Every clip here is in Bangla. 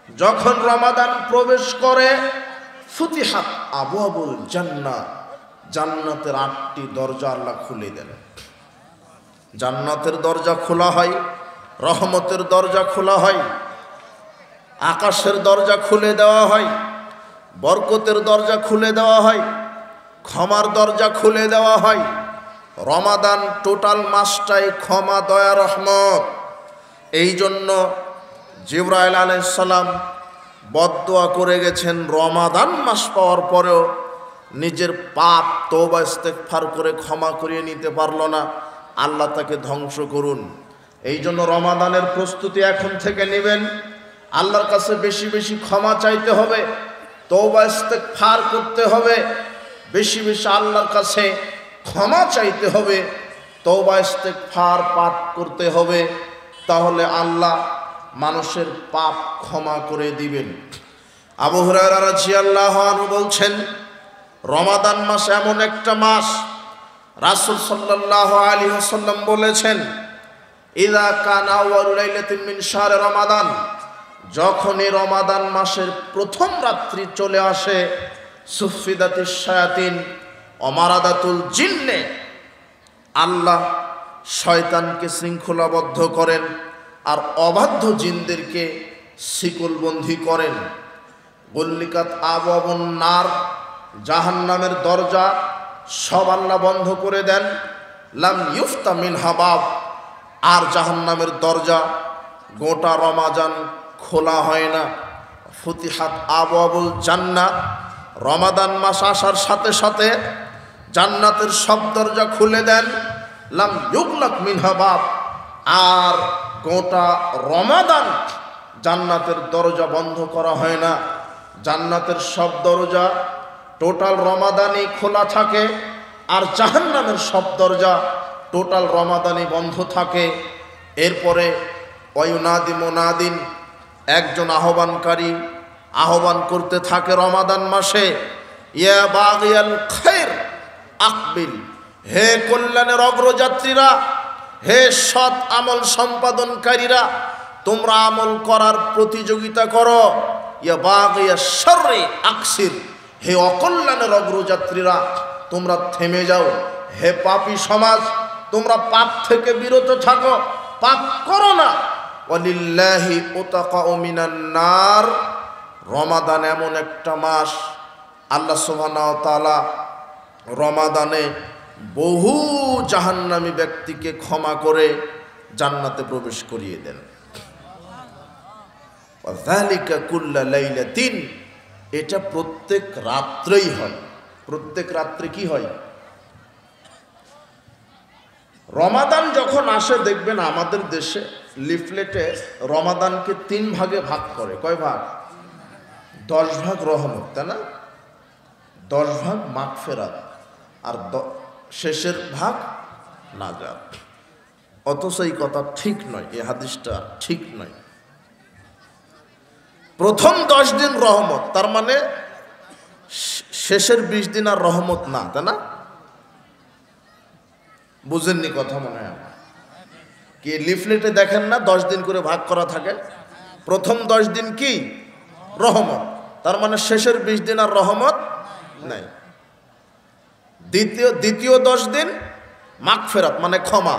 যখন রমাদান প্রবেশ করে ফুতিহাত আবওয়াবুল জান্নাহ, জান্নাতের 8টি দরজা আল্লাহ খুলে দেন। জান্নাতের দরজা খোলা হয়, রহমতের দরজা খোলা হয়, আকাশের দরজা খুলে দেওয়া হয়, বরকতের দরজা খুলে দেওয়া হয়, ক্ষমার দরজা খুলে দেওয়া হয়। রমাদান টোটাল মাসটাই ক্ষমা, দয়া, রহমত। এই জন্য জিবরাইল আলাইহিস সালাম বদদোয়া করে গেছেন, রমাদান মাস পাওয়ার পরেও নিজের পাপ তওবা ইস্তেগফার করে ক্ষমা করিয়ে নিতে পারলো না, আল্লাহ তাকে ধ্বংস করুন। এই জন্য রমাদানের প্রস্তুতি এখন থেকে নেবেন। আল্লাহর কাছে বেশি বেশি ক্ষমা চাইতে হবে, তওবা ইস্তেগফার করতে হবে, বেশি বেশি আল্লাহর কাছে ক্ষমা চাইতে হবে, তওবা ইস্তেগফার পাঠ করতে হবে। তাহলে আল্লাহ মানুষের পাপ ক্ষমা করে দিবেন। আবু হুরায়রা রাদিয়াল্লাহু আনহু বলছেন, রমাদান মাস এমন একটা মাস, রাসূল সাল্লাল্লাহু আলাইহি ওয়াসাল্লাম বলেছেন, ইযা কানা আউয়ালু লাইলাতিন মিন শাহরি রমাদান, যখনই রমাদান মাসের প্রথম রাত্রি চলে আসে, সুফিদাতিশ শায়াতিন অমারাদাতুল জিন্নে, আল্লাহ শয়তানকে শৃঙ্খলাবদ্ধ করেন আর অবাধ্য জিনদেরকে শিকলবন্দি করেন। গুল্লিকাত আবওয়াবুন নার, জাহান্নামের দরজা সব আল্লাহ বন্ধ করে দেন। লাম ইউফতা মিনহা বাব, আর জাহান্নামের দরজা গোটা রমাদান খোলা হয় না। ফুতিহাত আবওয়াবুল জান্নাহ, রমাদান মাস আসার সাথে সাথে জান্নাতের সব দরজা খুলে দেন। লাম ইউগলাক মিনহা বাব, আর গোটা রমাদান জান্নাতের দরজা বন্ধ করা হয় না। জান্নাতের সব দরজা টোটাল রমাদানই খোলা থাকে, আর জাহান্নামের সব দরজা টোটাল রমাদানই বন্ধ থাকে। এরপরে ওয়ায়ুনাদি মুনাদিন, একজন আহ্বানকারী আহ্বান করতে থাকে রমাদান মাসে, ইয়া বাগিয়াল খায়র আকবিল, হে কল্যাণের অগ্রযাত্রীরা, হে সৎ আমল সম্পাদনকারীরা, তোমরা আমল করার প্রতিযোগিতা করো। ইয়া বাগিয়া শাররি আকসির, হে অকল্যাণের অগ্রযাত্রীরা, তোমরা থেমে যাও। হে পাপী সমাজ, তোমরা পাপ থেকে বিরত থাকো, পাপ করো না। ওয়ালিল্লাহি উতাকাউ মিনান নার, রমাদান এমন একটা মাস, আল্লাহ সুবহানাহু ওয়া তাআলা রমাদানে বহু জাহান্নামী ব্যক্তিকে ক্ষমা করে জান্নাতে প্রবেশ করিয়ে দেন। ওয়াযালিকা কুল্লা লাইলাতিন, এটা প্রত্যেক রাত্রেই হয়। প্রত্যেক রাত্রে কি হয়? রমাদান যখন আসে দেখবেন আমাদের দেশে লিফলেটে রমাদানকে 3 ভাগে ভাগ করে। কয় ভাগ? 10 ভাগ রহমত, তাই না? 10 ভাগ মাগফিরাত, আর শেষের ভাগ নাজাত। অথচ এই কথা ঠিক নয়, এই হাদিসটা ঠিক নয়। প্রথম 10 দিন রহমত, তার মানে শেষের 20 দিন আর রহমত না, তাই না? বুঝেননি কথা মনে হয় আমার? কি লিফলেটে দেখেন না 10 দিন করে ভাগ করা থাকে? প্রথম 10 দিন কি রহমত, তার মানে শেষের 20 দিন আর রহমত নাই। দ্বিতীয় 10 দিন মাগফিরাত মানে ক্ষমা,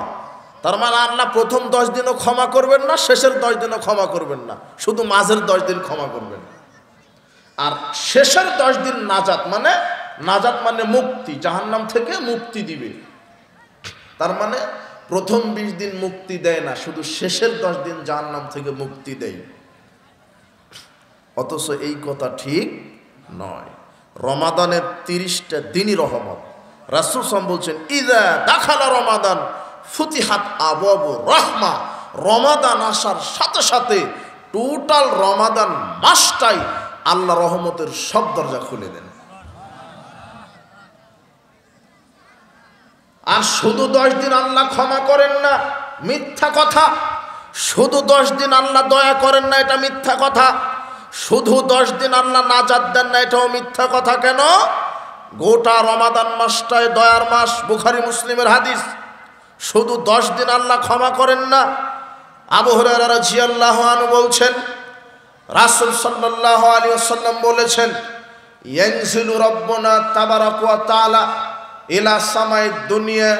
তার মানে আল্লাহ প্রথম 10 দিনও ক্ষমা করবেন না, শেষের 10 দিনও ক্ষমা করবেন না, শুধু মাঝের 10 দিন ক্ষমা করবেন। আর শেষের 10 দিন নাজাত মানে মুক্তি, জাহান্নাম থেকে মুক্তি দিবে। তার মানে প্রথম 20 দিন মুক্তি দেয় না, শুধু শেষের 10 দিন জাহান্নাম থেকে মুক্তি দেয়। অথচ এই কথা ঠিক নয়। রমাদানের 30টা দিনই রহমত। রাসূল সাল্লাল্লাহু আলাইহি ওয়াসাল্লাম বলছেন, ইযা দাখালা রমাদান ফুতিহাত আবওয়াবু রাহমা, রমাদান আসার সাথে সাথে টোটাল রমাদান মাসটাই আল্লাহ রহমতের সব দরজা খুলে দেন। আর শুধু 10 দিন আল্লাহ ক্ষমা করেন না, মিথ্যা কথা। শুধু 10 দিন আল্লাহ দয়া করেন না, এটা মিথ্যা কথা। শুধু 10 দিন আল্লাহ নাজাত দেন না, এটাও মিথ্যা কথা। কেন? গোটা রমাদান মাসটাই দয়ার মাস, বুখারী মুসলিমের হাদিস। শুধু 10 দিন আল্লাহ ক্ষমা করেন না। আবু হুরায়রা রাদিয়াল্লাহু আনহু বলছেন, রাসূল সাল্লাল্লাহু আলাইহি ওয়াসাল্লাম বলেছেন, ইয়ানজিলু রাব্বুনা তাবারাকা ওয়া তাআলা ইলা সামাইদ দুনিয়া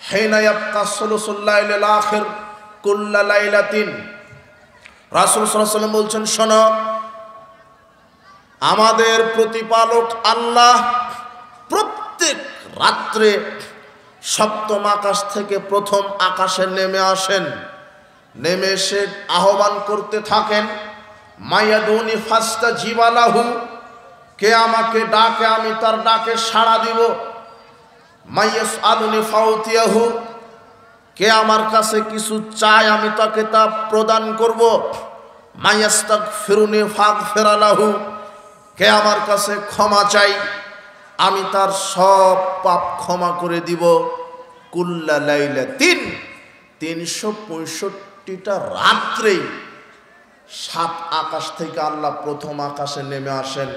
হিনা ইয়াবকা সুলুসুল লাইলিল আখির কুল্লা লাইলাতিন। রাসূল সাল্লাল্লাহু আলাইহি ওয়াসাল্লাম বলছেন, শোনো, আমাদের প্রতিপালক আল্লাহ প্রত্যেক রাত্রে সপ্তম আকাশ থেকে প্রথম আকাশে নেমে আসেন। নেমে এসে আহ্বান করতে থাকেন, মায়াদুনি ফাস্তাজিবা লাহু, কে আমাকে ডাকে আমি তার ডাকে সাড়া দিব। মাইয়াসআলুনি ফাউতিয়াহু, কে আমার কাছে কিছু চায় আমি তাকে তা প্রদান করব। মাইয়াস্তাগফিরুনি ফাগফিরা লাহু, কে আমার কাছে ক্ষমা চাই আমি তার সব পাপ ক্ষমা করে দিব। কুল্লা লাইলাতিন, 365টা রাত্রেই 7 আকাশ থেকে আল্লাহ প্রথম আকাশে নেমে আসেন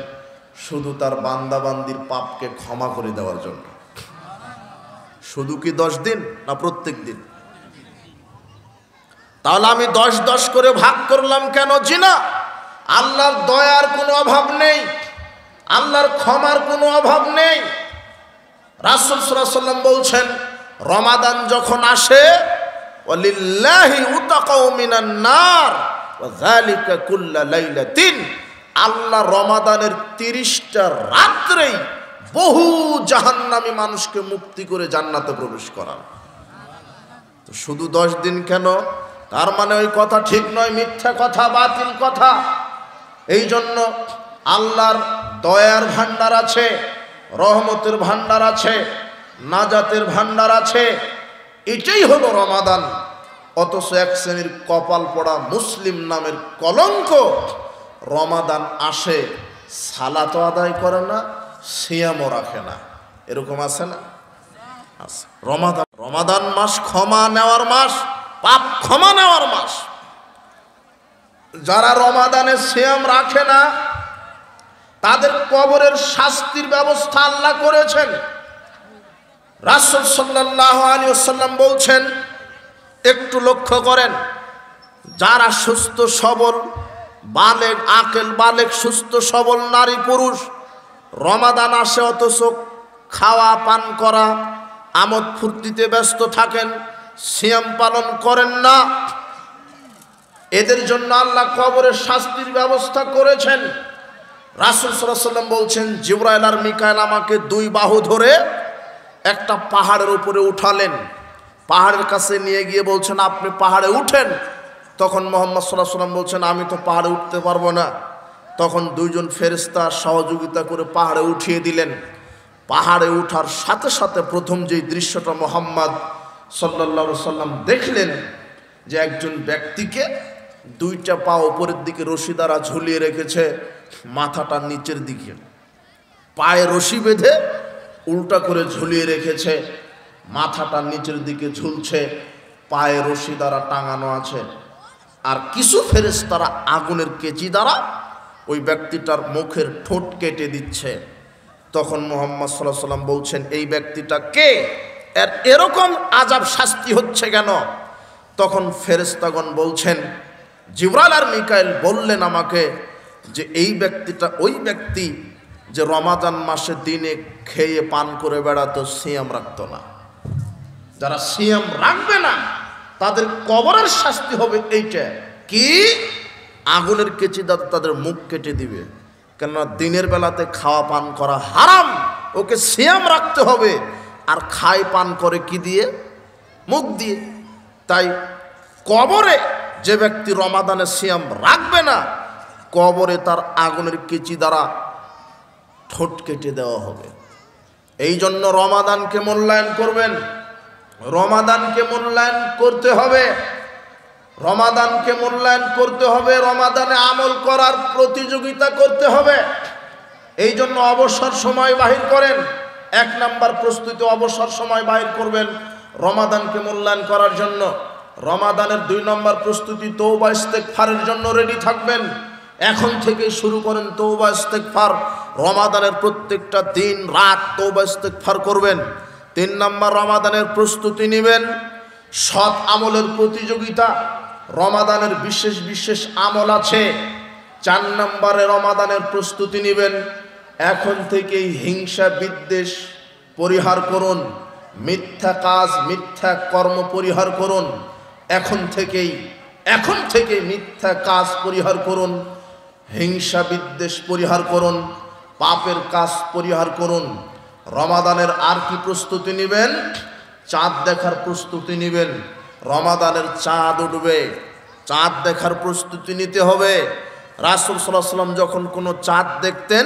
শুধু তার বান্দাবান্দির পাপকে ক্ষমা করে দেওয়ার জন্য। শুধু কি 10 দিন না প্রত্যেক দিন? তাহলে আমি 10 করে ভাগ করলাম কেন? জিনা, আল্লাহর দয়ার কোনো অভাব নেই, আল্লাহর ক্ষমার কোনো অভাব নেই। রাসূল সাল্লাল্লাহু আলাইহি ওয়াসাল্লাম বলছেন, রমাদান যখন আসে, ওয়ালিল্লাহি উতাকাউ মিনান নার ওয়া যালিকা কুল্লা লাইলাতিন, আল্লাহ রমাদানের 30টা রাত্রেই বহু জাহান্নামী মানুষকে মুক্তি করে জান্নাতে প্রবেশ করান। তো শুধু 10 দিন কেন? তার মানে ওই কথা ঠিক নয়, মিথ্যা কথা, বাতিল কথা। এই জন্য আল্লাহর দয়ার ভান্ডার আছে, রহমতের ভান্ডার আছে, নাজাতের ভান্ডার আছে, এটাই হলো রমাদান। অথচ এক শ্রেণীর কপাল পড়া মুসলিম নামের কলঙ্ক, রমাদান আসে সালাত আদায় করে না, সিয়ামও রাখে না। এরকম আছে না? আছে। রমাদান মাস ক্ষমা নেওয়ার মাস, পাপ ক্ষমা নেওয়ার মাস। যারা রমাদানে সিয়াম রাখে না তাদের কবরের শাস্তির ব্যবস্থা আল্লাহ করেছেন। রাসূল সাল্লাল্লাহু আলাইহি ওয়াসাল্লাম বলছেন, একটু লক্ষ্য করেন, যারা সুস্থ সবল বালেগ, আকেল বালেগ, সুস্থ সবল নারী পুরুষ রমাদান আসে অথচ খাওয়া পান করা আমোদ ফুর্তিতে ব্যস্ত থাকেন, সিয়াম পালন করেন না, এদের জন্য আল্লাহ কবরের শাস্তির ব্যবস্থা করেছেন। রাসূল সাল্লাল্লাহু আলাইহি ওয়াসাল্লাম বলছেন, জিবরাইল আর মিকাইল আমাকে 2 বাহু ধরে একটা পাহাড়ের উপরে উঠালেন। পাহাড়ের কাছে নিয়ে গিয়ে বলছেন, আপনি পাহাড়ে উঠেন। তখন মুহাম্মদ সাল্লাল্লাহু আলাইহি ওয়াসাল্লাম বলছেন, আমি তো পাহাড়ে উঠতে পারবো না। তখন 2 জন ফেরেশতা সহযোগিতা করে পাহাড়ে উঠিয়ে দিলেন। পাহাড়ে ওঠার সাথে সাথে প্রথম যেই দৃশ্যটা মুহাম্মদ সাল্লাল্লাহু আলাইহি ওয়াসাল্লাম দেখলেন, যে একজন ব্যক্তিকে 2টা পা উপরের দিকে রশি দ্বারা ঝুলিয়ে রেখেছে, মাথাটা নিচের দিকে, পায়ে রশি বেঁধে উল্টা করে ঝুলিয়ে রেখেছে, মাথাটা নিচের দিকে ঝুলছে, পায়ে রশি দ্বারা টাঙানো আছে। আর কিছু ফেরেশতারা আগুনের কেচি দ্বারা ওই ব্যক্তিটার মুখের ঠোঁট কেটে দিচ্ছে। তখন মুহাম্মদ সাল্লাল্লাহু আলাইহি ওয়াসাল্লাম বলছেন, এই ব্যক্তিটা কে? এর এরকম আযাব শাস্তি হচ্ছে কেন? তখন ফেরেশতাগণ বলছেন, জিবরাইল আর মিকাইল বললেন আমাকে যে এই ব্যক্তিটা ওই ব্যক্তি যে রমাদান মাসে দিনে খেয়ে পান করে বেড়াতো, সিয়াম রাখতো না। যারা সিয়াম রাখবে না তাদের কবরের শাস্তি হবে এইটা, কি? আগুনের কেচি দ্বারা তাদের মুখ কেটে দিবে। কেননা দিনের বেলাতে খাওয়া পান করা হারাম, ওকে সিয়াম রাখতে হবে। আর খায় পান করে কি দিয়ে? মুখ দিয়ে। তাই কবরে যে ব্যক্তি রমাদানে সিয়াম রাখবে না, কবরে তার আগুনের কেচি দ্বারা ঠোঁট কেটে দেওয়া হবে। এই জন্য রমাদানকে মূল্যায়ন করবেন, রমাদানকে মূল্যায়ন করতে হবে, রমাদানকে মূল্যায়ন করতে হবে, রমাদানে আমল করার প্রতিযোগিতা করতে হবে। এই জন্য অবসর সময় বাহির করেন। 1 নাম্বার প্রস্তুতি, অবসর সময় বাহির করবেন রমাদানকে মূল্যায়ন করার জন্য। রমাদানের 2 নম্বর প্রস্তুতি, তওবা ইস্তেগফারের জন্য রেডি থাকবেন। এখন থেকে শুরু করেন তওবা ইস্তেগফার। রমাদানের প্রত্যেকটা দিন রাত তওবা ইস্তেগফার করবেন। 3 নম্বর রমাদানের প্রস্তুতি নেবেন সৎ আমলের প্রতিযোগিতা। রমাদানের বিশেষ বিশেষ আমল আছে। 4 নম্বরে রমাদানের প্রস্তুতি নেবেন। এখন থেকেই হিংসা বিদ্বেষ পরিহার করুন, মিথ্যা কাজ মিথ্যা কর্ম পরিহার করুন। এখন থেকেই মিথ্যা কাজ পরিহার করুন, হিংসা বিদ্বেষ পরিহার করুন, পাপের কাজ পরিহার করুন। রমাদানের আর কি প্রস্তুতি নেবেন? চাঁদ দেখার প্রস্তুতি নেবেন। রমাদানের চাঁদ উঠবে, চাঁদ দেখার প্রস্তুতি নিতে হবে। রাসূল সাল্লাল্লাহু আলাইহি ওয়াসাল্লাম যখন কোনো চাঁদ দেখতেন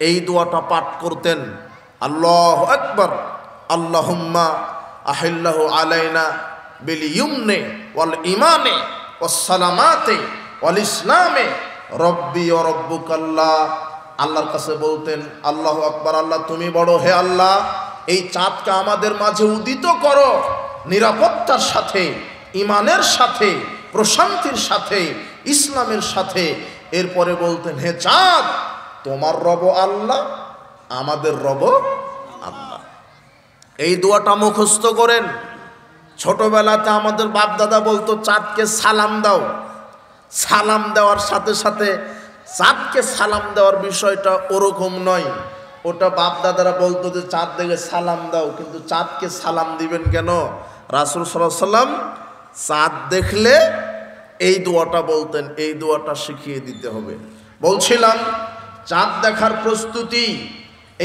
এই দোয়াটা পাঠ করতেন, আল্লাহু আকবার, আল্লাহুম্মা আহিল্লাহু আলাইনা বিল ইয়ুমনি ওয়াল ঈমানি ওয়াস সালামাতি ওয়াল ইসলামে রব্বি ওয়া রব্বুকাল্লাহ। আল্লাহর কাছে বলতেন, আল্লাহু আকবার, আল্লাহ তুমি বড়, হে আল্লাহ এই চাঁদকে আমাদের মাঝে উদিত করো নিরাপত্তার সাথে, ঈমানের সাথে, প্রশান্তির সাথে, ইসলামের সাথে। এরপরে বলতেন, হে চাঁদ তোমার রব আল্লাহ, আমাদের রব আল্লাহ। এই দোয়াটা মুখস্থ করেন। ছোটবেলাতে আমাদের বাপ দাদা বলতো চাঁদকে সালাম দাও। সালাম দেওয়ার সাথে সাথে চাঁদকে সালাম দেওয়ার বিষয়টা ওরকম নয়। ওটা বাপ দাদারা বলতো যে চাঁদ দেখে সালাম দাও, কিন্তু চাঁদকে সালাম দিবেন কেন? রাসূল সাল্লাল্লাহু আলাইহি ওয়াসাল্লাম চাঁদ দেখলে এই দোয়াটা বলতেন, এই দোয়াটা শিখিয়ে দিতে হবে। বলছিলাম চাঁদ দেখার প্রস্তুতি,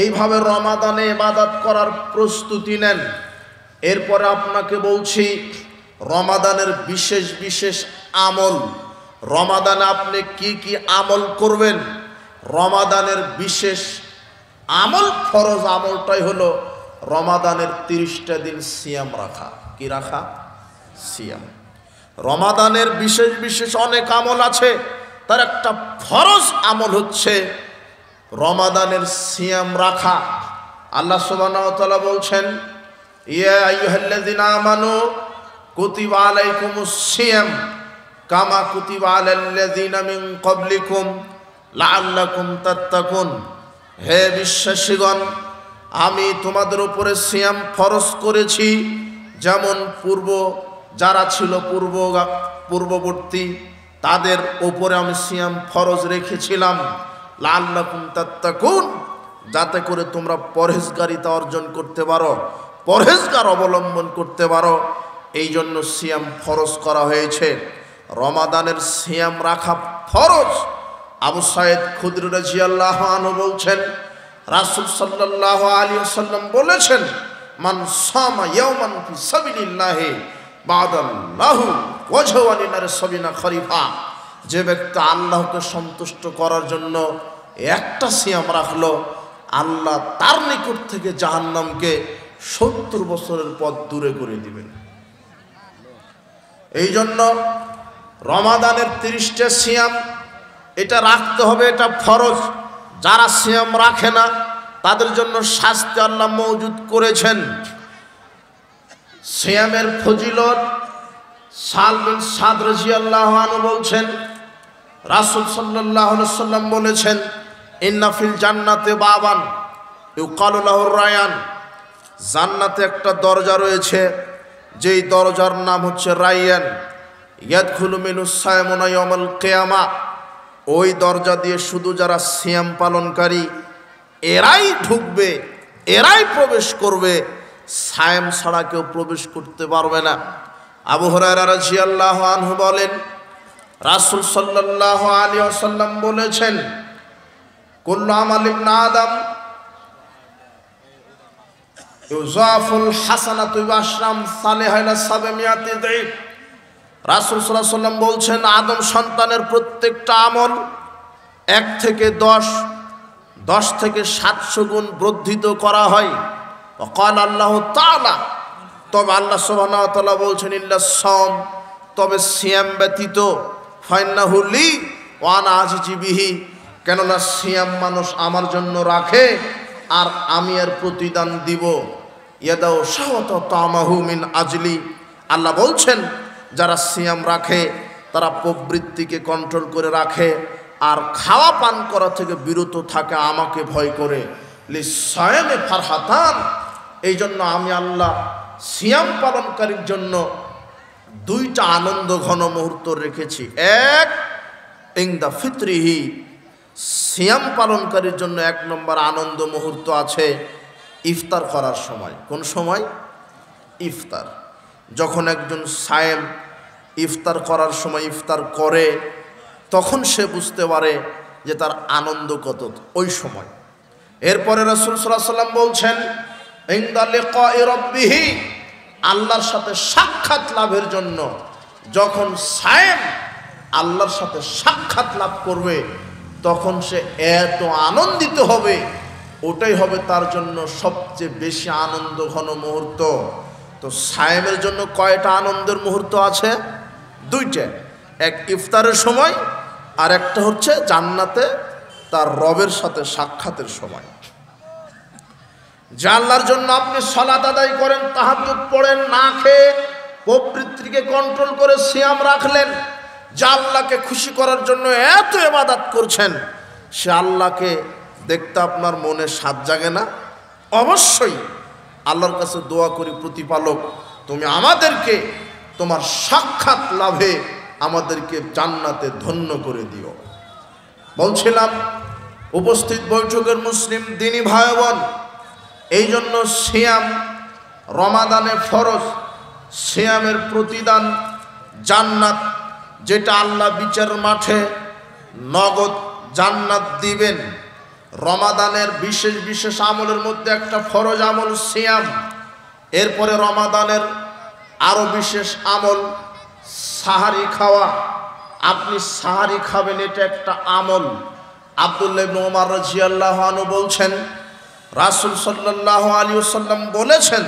এইভাবে রমাদানে ইবাদত করার প্রস্তুতি নেন। এরপরে আপনাকে বলছি রমাদানের বিশেষ বিশেষ আমল। রমাদানে আপনি কি কি আমল করবেন? রমাদানের বিশেষ আমল, ফরজ আমলটাই হলো রমাদানের 30টা দিন সিয়াম রাখা। কি রাখা? সিয়াম। রমাদানের বিশেষ বিশেষ অনেক আমল আছে, তার একটা ফরজ আমল হচ্ছে রমাদানের সিয়াম রাখা। আল্লাহ সুবহানাহু ওয়া তাআলা বলছেন, ইয়া আইয়ুহাল্লাযিনা আমানু কুতিবা আলাইকুমুস সিয়াম কামা কুতিবা আলাল্লাযিনা মিন ক্বাবলিকুম লাআল্লাকুম তাত্তাকুন। হে বিশ্বাসীগণ, আমি তোমাদের উপরে সিয়াম ফরজ করেছি যেমন যারা ছিল পূর্ববর্তী তাদের উপরে আমি সিয়াম ফরজ রেখেছিলাম, লাআল্লাকুম তাত্তাকুন, যাতে করে তোমরা পরহেজগারিতা অর্জন করতে পারো, পরহেজগার অবলম্বন করতে পারো। এই জন্য সিয়াম ফরজ করা হয়েছে। রমাদানের সিয়াম রাখা ফরজ। আবু সাঈদ খুদরি রাদিয়াল্লাহু আনহু বলছেন, রাসূল সাল্লাল্লাহু আলাইহি ওয়াসাল্লাম বলেছেন, মান সামা ইয়াওমান ফি সাবিলিল্লাহি বাদাল্লাহু ওয়াজহু আলিনার সাবিনা খরিফা। যে ব্যক্তি আল্লাহকে সন্তুষ্ট করার জন্য একটা সিয়াম রাখলো, আল্লাহ তার নিকট থেকে জাহান্নামকে 70 বছরের পথ দূরে করে দিবেন। এই জন্য রমাদানের 30টা সিয়াম এটা রাখতে হবে, এটা ফরজ। যারা সিয়াম রাখে না তাদের জন্য শাস্তি আল্লাহ মওজুদ করেছেন। সিয়ামের ফজিলত সাল বিন সাদ রাদিয়াল্লাহু আনহু বলছেন, রাসূল সাল্লাল্লাহু আলাইহি ওয়াসাল্লাম বলেছেন, ইন্না ফিল জান্নাতে বাবান ইউকালু লাহুর রায়ান। জান্নাতে একটা দরজা রয়েছে, যেই দরজার নাম হচ্ছে রায়্যান। ইয়াদখুলু মিনুস সায়মুনা ইয়াউমাল কিয়ামা। ওই দরজা দিয়ে শুধু যারা সিয়াম পালনকারী এরাই ঢুকবে, এরাই প্রবেশ করবে, সায়াম ছাড়া কেউ প্রবেশ করতে পারবে না। আবু হুরায়রা রাদিয়াল্লাহু আনহু বলেন, রাসূল সাল্লাল্লাহু আলাইহি ওয়াসাল্লাম বলেছেন, কুল্লু আমাল ইবনে আদম ইউযাফুল হাসানাতু বিআশরাম সালিহা ইলা 700 যায়ফ। রাসূল সাল্লাল্লাহু আলাইহি ওয়াসাল্লাম বলছেন, আদম সন্তানের প্রত্যেকটা আমল 1 থেকে 10 থেকে 700 গুণ বর্ধিত করা হয়। ওয়াকাল আল্লাহু তাআলা, তবে আল্লাহ সুবহানাহু ওয়া তাআলা বলছেন, ইল্লাস সাওম, তবে সিয়াম ব্যতীত, ফাইন্নাহু লি ওয়া আনা আজিজি বিহি, কেননা সিয়াম মানুষ আমার জন্য রাখে আর আমি এর প্রতিদান দিব। ইয়াদাউ শাওয়াতা তামাহু মিন আজলি। আল্লাহ বলছেন যারা সিয়াম রাখে তারা প্রবৃত্তিকে কন্ট্রোল করে রাখে আর খাওয়া পান করা থেকে বিরত থাকে আমাকে ভয় করে। লিসায়ামে ফারহাতান, এই জন্য আমি আল্লাহ সিয়াম পালনকারীর জন্য দুইটা আনন্দ ঘন মুহূর্ত রেখেছি। এক, ইনদা ফিতরিহি, সিয়াম পালনকারীর জন্য 1 নম্বর আনন্দ মুহূর্ত আছে ইফতার করার সময়। কোন সময়? ইফতার। যখন একজন সায়েম ইফতার করার সময় ইফতার করে, তখন সে বুঝতে পারে যে তার আনন্দ কত ওই সময়। এরপরে রাসূল সাল্লাল্লাহু আলাইহি ওয়াসাল্লাম বলছেন, ইনদা লিকাই রাব্বিহি, আল্লাহর সাথে সাক্ষাৎ লাভের জন্য যখন সায়েম আল্লাহর সাথে সাক্ষাৎ লাভ করবে, তখন সে এত আনন্দিত হবে, ওটাই হবে তার জন্য সবচেয়ে বেশি আনন্দ ঘন মুহূর্ত। তো সায়েমের জন্য কয়টা আনন্দের মুহূর্ত আছে? 2টা। এক ইফতারের সময়, আর একটা হচ্ছে জান্নাতে তার রবের সাথে সাক্ষাতের সময়। যে আল্লাহর জন্য আপনি সালাত আদায় করেন, তাহাজ্জুদ পড়েন, না খেয়ে প্রবৃত্তিকে কন্ট্রোল করে সিয়াম রাখলেন, যে আল্লাহকে খুশি করার জন্য এত ইবাদত করছেন, সে আল্লাহকে দেখতে আপনার মনে স্বাদ জাগে না? অবশ্যই আল্লাহর কাছে দোয়া করি, প্রতিপালক তুমি আমাদেরকে তোমার সাক্ষাৎ লাভে আমাদেরকে জান্নাতে ধন্য করে দিও। বলছিলাম উপস্থিত বৈঠকের মুসলিম দিনী ভাই বোন, এই জন্য সিয়াম রমাদানে ফরজ। সিয়ামের প্রতিদান জান্নাত, যেটা আল্লাহ বিচারের মাঠে নগদ জান্নাত দিবেন। রমাদানের বিশেষ বিশেষ আমলের মধ্যে একটা ফরজ আমল সিয়াম। এরপরে রমাদানের আরো বিশেষ আমল সাহারি খাওয়া। আপনি সাহারি খাবেন, এটা একটা আমল। আব্দুল্লাহ ইবনে ওমর রাদিয়াল্লাহু আনহু বলছেন, রাসূল সাল্লাল্লাহু আলাইহি ওয়াসাল্লাম বলেছেন,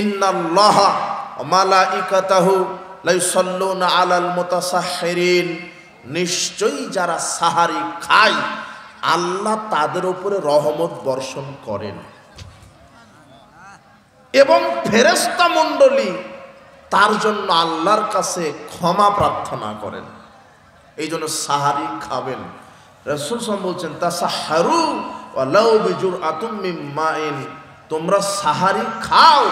ইন্নাল্লাহা ওয়া মালাইকাতাহু লা ইউসাল্লুনা আলাল মুতাসাহহিরিন, নিশ্চয়ই যারা সাহারি খায় আল্লাহ তাদের উপরে রহমত বর্ষণ করেন এবং ফেরেশতা মণ্ডলী তার জন্য আল্লাহর কাছে ক্ষমা প্রার্থনা করেন। এই জন্য সাহারি খাবেন। রাসূল সাল্লাল্লাহু আলাইহি ওয়াসাল্লাম বলছেন, তাসাহহারু ওয়ালাউ বিজুরআতুম মিন মাইন, তোমরা সাহারি খাও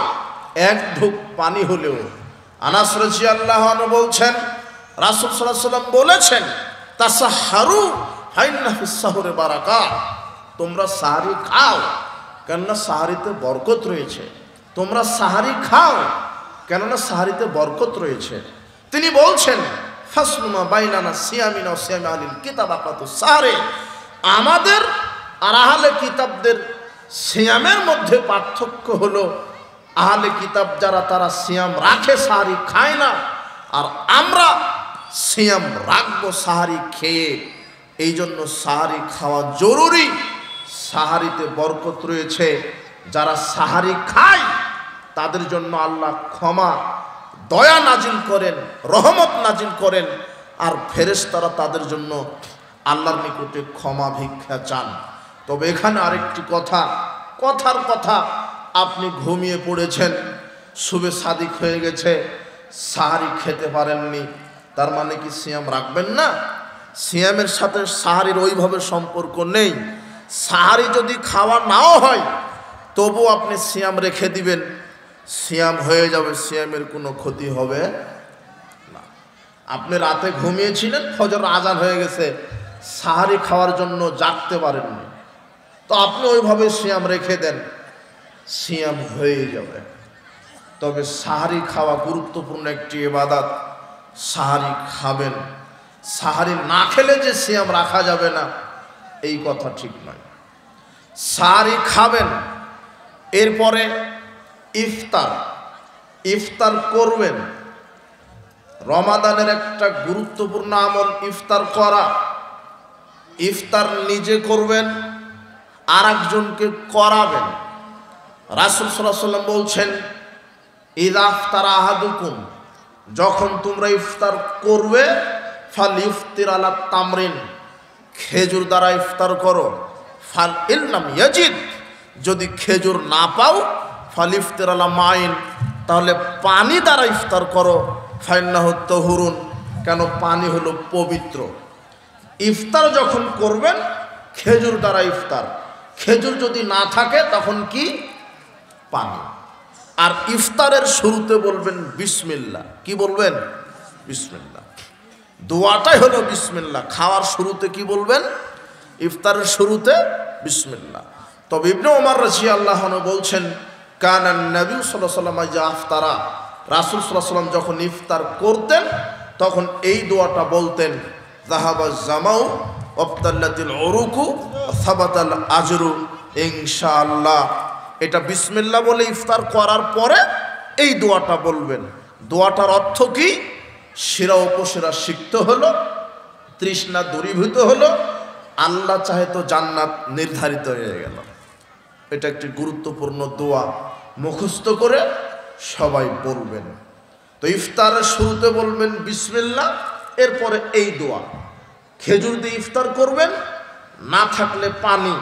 এক ঢোক পানি হলেও। আনাস রাদিয়াল্লাহু আনহু বলছেন, রাসূল সাল্লাল্লাহু আলাইহি ওয়াসাল্লাম বলেছেন, তাসাহহারু ফাইন্না ফিস সাহরি বারাকা, তোমরা সাহারি খাও কেননা সাহারিতে বরকত রয়েছে। তোমরা সাহারি খাও কেননা সাহারিতে বরকত রয়েছে। তিনি বলছেন, ফাসলুমা বাইনানা সিয়ামিনা ওয়া সিয়ামি আহলিল কিতাব আকাতু সাহারে, আমাদের আর আহলে কিতাবদের সিয়ামের মধ্যে পার্থক্য হলো, আহলে কিতাব যারা তারা সিয়াম রাখে, সাহারি খায় না, আর আমরা সিয়াম রাখবো সাহারি খেয়ে। এই জন্য সাহারি খাওয়া জরুরি। সাহারিতে বরকত রয়েছে। যারা সাহারি খায় তাদের জন্য আল্লাহ ক্ষমা দয়া নাজিল করেন, রহমত নাজিল করেন, আর ফেরেশতারা তাদের জন্য আল্লাহর নিকটে ক্ষমা ভিক্ষা চান। তবে এখানে আরেকটি কথার কথা, আপনি ঘুমিয়ে পড়েছেন, শুবে সাদিক হয়ে গেছে, সাহারি খেতে পারেননি, তার মানে কি সিয়াম রাখবেন না? সিয়ামের সাথে সাহারির ওইভাবে সম্পর্ক নেই। সাহারি যদি খাওয়া নাও হয় তবু আপনি সিয়াম রেখে দিবেন, সিয়াম হয়ে যাবে, সিয়ামের কোনো ক্ষতি হবে না। আপনি রাতে ঘুমিয়েছিলেন, ফজর আজান হয়ে গেছে, সাহারি খাওয়ার জন্য জাগতে পারেননি, তো আপনি ওইভাবে সিয়াম রেখে দেন, সিয়াম হয়ে যাবে। তবে সাহারি খাওয়া গুরুত্বপূর্ণ একটি ইবাদত, সাহারি খাবেন। সাহারি না খেলে যে সিয়াম রাখা যাবে না, এই কথা ঠিক নয়। সাহারি খাবেন, এরপরে ইফতার করবেন। রমাদানের একটা গুরুত্বপূর্ণ আমল ইফতার করা। ইফতার নিজে করবেন, আর একজনকে করাবেন। রাসূল সাল্লাল্লাহু আলাইহি ওয়াসাল্লাম বলছেন, ইযা আফতারা আহাদুকুম, যখন তোমরা ইফতার করবে, ফাল ইফতির আলা তামরিন, খেজুর দ্বারা ইফতার করো। ফাল ইল্লাম ইয়াজিদ, যদি খেজুর না পাও, ফাল ইফতির আলা মাইন, তাহলে পানি দ্বারা ইফতার করো। ফাইন্নাহু তাহুরুন, কেন পানি হলো পবিত্র। ইফতার যখন করবেন খেজুর দ্বারা ইফতার, খেজুর যদি না থাকে তখন কি? পানি। আর ইফতারের শুরুতে বলবেন বিসমিল্লাহ। কি বলবেন? বিসমিল্লাহ। দোয়াটাই হলো বিসমিল্লাহ। খাওয়ার শুরুতে কি বলবেন? ইফতারের শুরুতে বিসমিল্লাহ। তবে ইবনে ওমর রাদিয়াল্লাহু আনহু বলছেন, কানান নবী সাল্লাল্লাহু আলাইহি ওয়াসাল্লাম ইযা আফতারা, রাসূল সাল্লাল্লাহু আলাইহি ওয়াসাল্লাম যখন ইফতার করতেন তখন এই দোয়াটা বলতেন, যাহাবাজ জামাউ ওয়াবতাল্লাতিল উরুকু সাবাতাল আজরু ইনশাআল্লাহ। এটা বিসমিল্লাহ বলে ইফতার করার পরে এই দোয়াটা বলবেন। দোয়াটার অর্থ কি? শিরা উপশিরা সিক্ত হলো, তৃষ্ণা দূরীভূত হলো, আল্লাহ চাহে তো জান্নাত নির্ধারিত হয়ে গেল। এটা একটি গুরুত্বপূর্ণ দোয়া, মুখস্থ করে সবাই বলবেন। তো ইফতারের শুরুতে বলবেন বিসমিল্লাহ, এরপরে এই দোয়া। খেজুর দিয়ে ইফতার করবেন, না থাকলে পানি,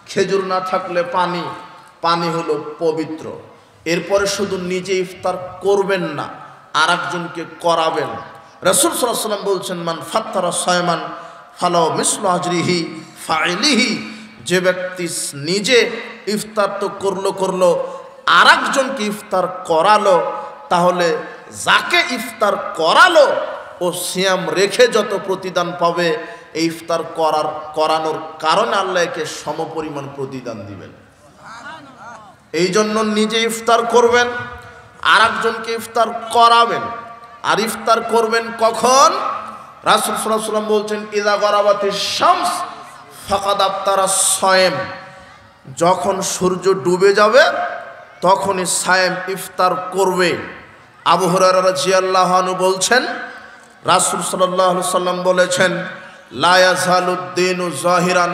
খেজুর না থাকলে পানি, পানি হলো পবিত্র। এরপরে শুধু নিজে ইফতার করবেন না, আর একজনকে করাবেন। রাসূল সাল্লাল্লাহু আলাইহি ওয়াসাল্লাম বলছেন, মান ফাত্তারা সায়মান ফালাউ মিসলু আজরিহি ফাইলিহি। যে ব্যক্তি নিজে ইফতার তো করলো, আর একজনকে ইফতার করালো, তাহলে যাকে ইফতার করালো ও সিয়াম রেখে যত প্রতিদান পাবে, এই ইফতার করানোর কারণে আল্লাহ একে সমপরিমাণ প্রতিদান দিবেন। এই জন্য নিজে ইফতার করবেন, আর একজনকে ইফতার করাবেন। আর ইফতার করবেন কখন? রাসূল সাল্লাল্লাহু আলাইহি ওয়াসাল্লাম বলছেন, ইযা গরাবাতিশ শামস ফাকাদ আফতারা সায়েম। যখন সূর্য ডুবে যাবে তখনই সায়েম ইফতার করবে। আবু হুরায়রা রাদিয়াল্লাহু আনহু বলছেন, রাসূল সাল্লাল্লাহু আলাইহি ওয়াসাল্লাম বলেছেন, লা ইয়াজালুদ-দীনু যাহিরান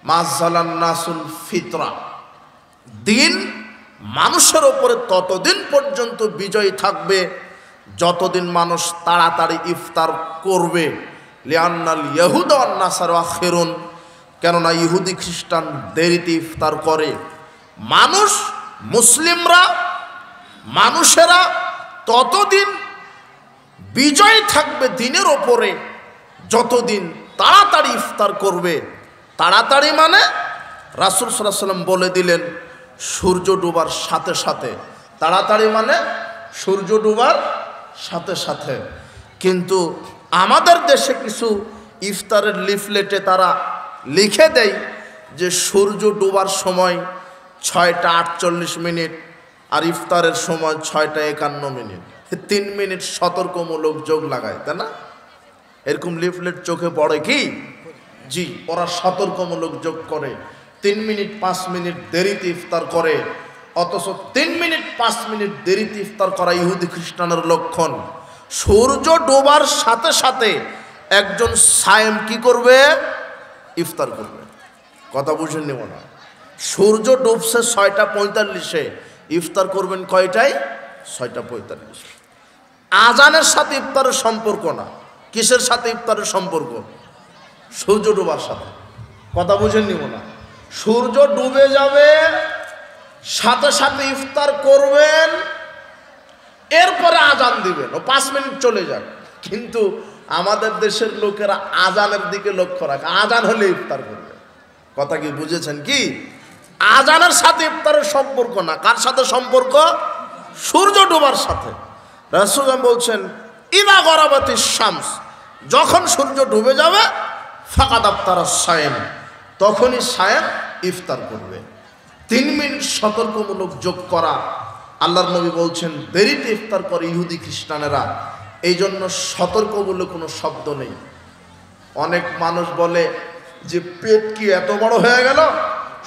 মা যালান নাসুল ফিতরা। দিন মানুষের ওপরে ততদিন পর্যন্ত বিজয়ী থাকবে যতদিন মানুষ তাড়াতাড়ি ইফতার করবে। লিআন্নাল ইয়াহুদা ওয়ান নাসারা আখিরুন, কেননা ইহুদি খ্রিস্টান দেরিতে ইফতার করে। মানুষ, মুসলিমরা, মানুষেরা ততদিন বিজয় থাকবে দিনের ওপরে যতদিন তাড়াতাড়ি ইফতার করবে। তাড়াতাড়ি মানে রাসূল সাল্লাল্লাহু আলাইহি ওয়াসাল্লাম বলে দিলেন সূর্য ডোবার সাথে সাথে। তাড়াতাড়ি মানে সূর্য ডোবার সাথে সাথে। কিন্তু আমাদের দেশে কিছু ইফতারের লিফলেটে তারা লিখে দেয় যে সূর্য ডোবার সময় 6টা 48 মিনিট আর ইফতারের সময় 6টা 51 মিনিট। 3 মিনিট সতর্কমূলক যোগ লাগায়, তাই না? এরকম লিফলেট চোখে পড়ে কি? জি, ওরা সতর্কমূলক যোগ করে। 3 মিনিট 5 মিনিট দেরিতে ইফতার করে, অথচ 3 মিনিট 5 মিনিট দেরিতে ইফতার করা ইহুদি খ্রিস্টানের লক্ষণ। সূর্য ডোবার সাথে সাথে একজন সায়েম কি করবে? ইফতার করবে। কথা বুঝে নেব না। সূর্য ডুবছে 6টা 45-এ, ইফতার করবেন কয়টায়? 6টা 45। আজানের সাথে ইফতারের সম্পর্ক না। কিসের সাথে ইফতারের সম্পর্ক? সূর্য ডোবার সাথে। কথা বুঝে নিব না। সূর্য ডুবে যাবে, সাথে সাথে ইফতার করবেন, এরপরে আজান দিবেন, ও 5 মিনিট চলে যাক। কিন্তু আমাদের দেশের লোকেরা আজানের দিকে লক্ষ্য রাখে, আজান হলে ইফতার করবে। কথা কি বুঝেছেন? কি আজানের সাথে ইফতারের সম্পর্ক না। কার সাথে সম্পর্ক? সূর্য ডোবার সাথে। রাসূল বলছেন, ইযা গরাবাতিশ শামস, যখন সূর্য ডুবে যাবে, ফাকাদ আফতারা সায়েম, তখনই সায়েম ইফতার করবে। 3 মিনিট সতর্কমূলক যোগ করা। আল্লাহর নবী বলছেন দেরিতে ইফতার করে ইহুদি খ্রিস্টানেরা, এই জন্য সতর্ক বলে কোনো শব্দ নেই। অনেক মানুষ বলে যে পেট কি এত বড় হয়ে গেল,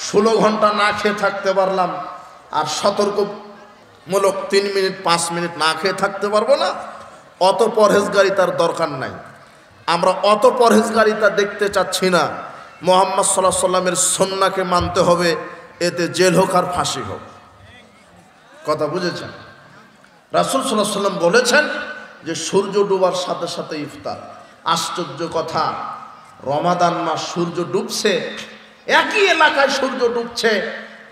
16 ঘন্টা না খেয়ে থাকতে পারলাম, আর সতর্কমূলক 3 মিনিট 5 মিনিট না খেয়ে থাকতে পারবো না। অত পরহেজগারিতার দরকার নাই। আমরা অত পরহেজগারিতা দেখতে চাচ্ছি না। মুহাম্মদ সাল্লাল্লাহু আলাইহি সাল্লামের সুন্নাহকে মানতে হবে, এতে জেল হোক আর ফাঁসি হোক। কথা বুঝেছেন? রাসূল সাল্লাল্লাহু আলাইহি সাল্লাম বলেছেন যে সূর্য ডোবার সাথে সাথে ইফতার। আশ্চর্য কথা, রমাদান মাস সূর্য ডুবছে, একই এলাকায় সূর্য ডুবছে,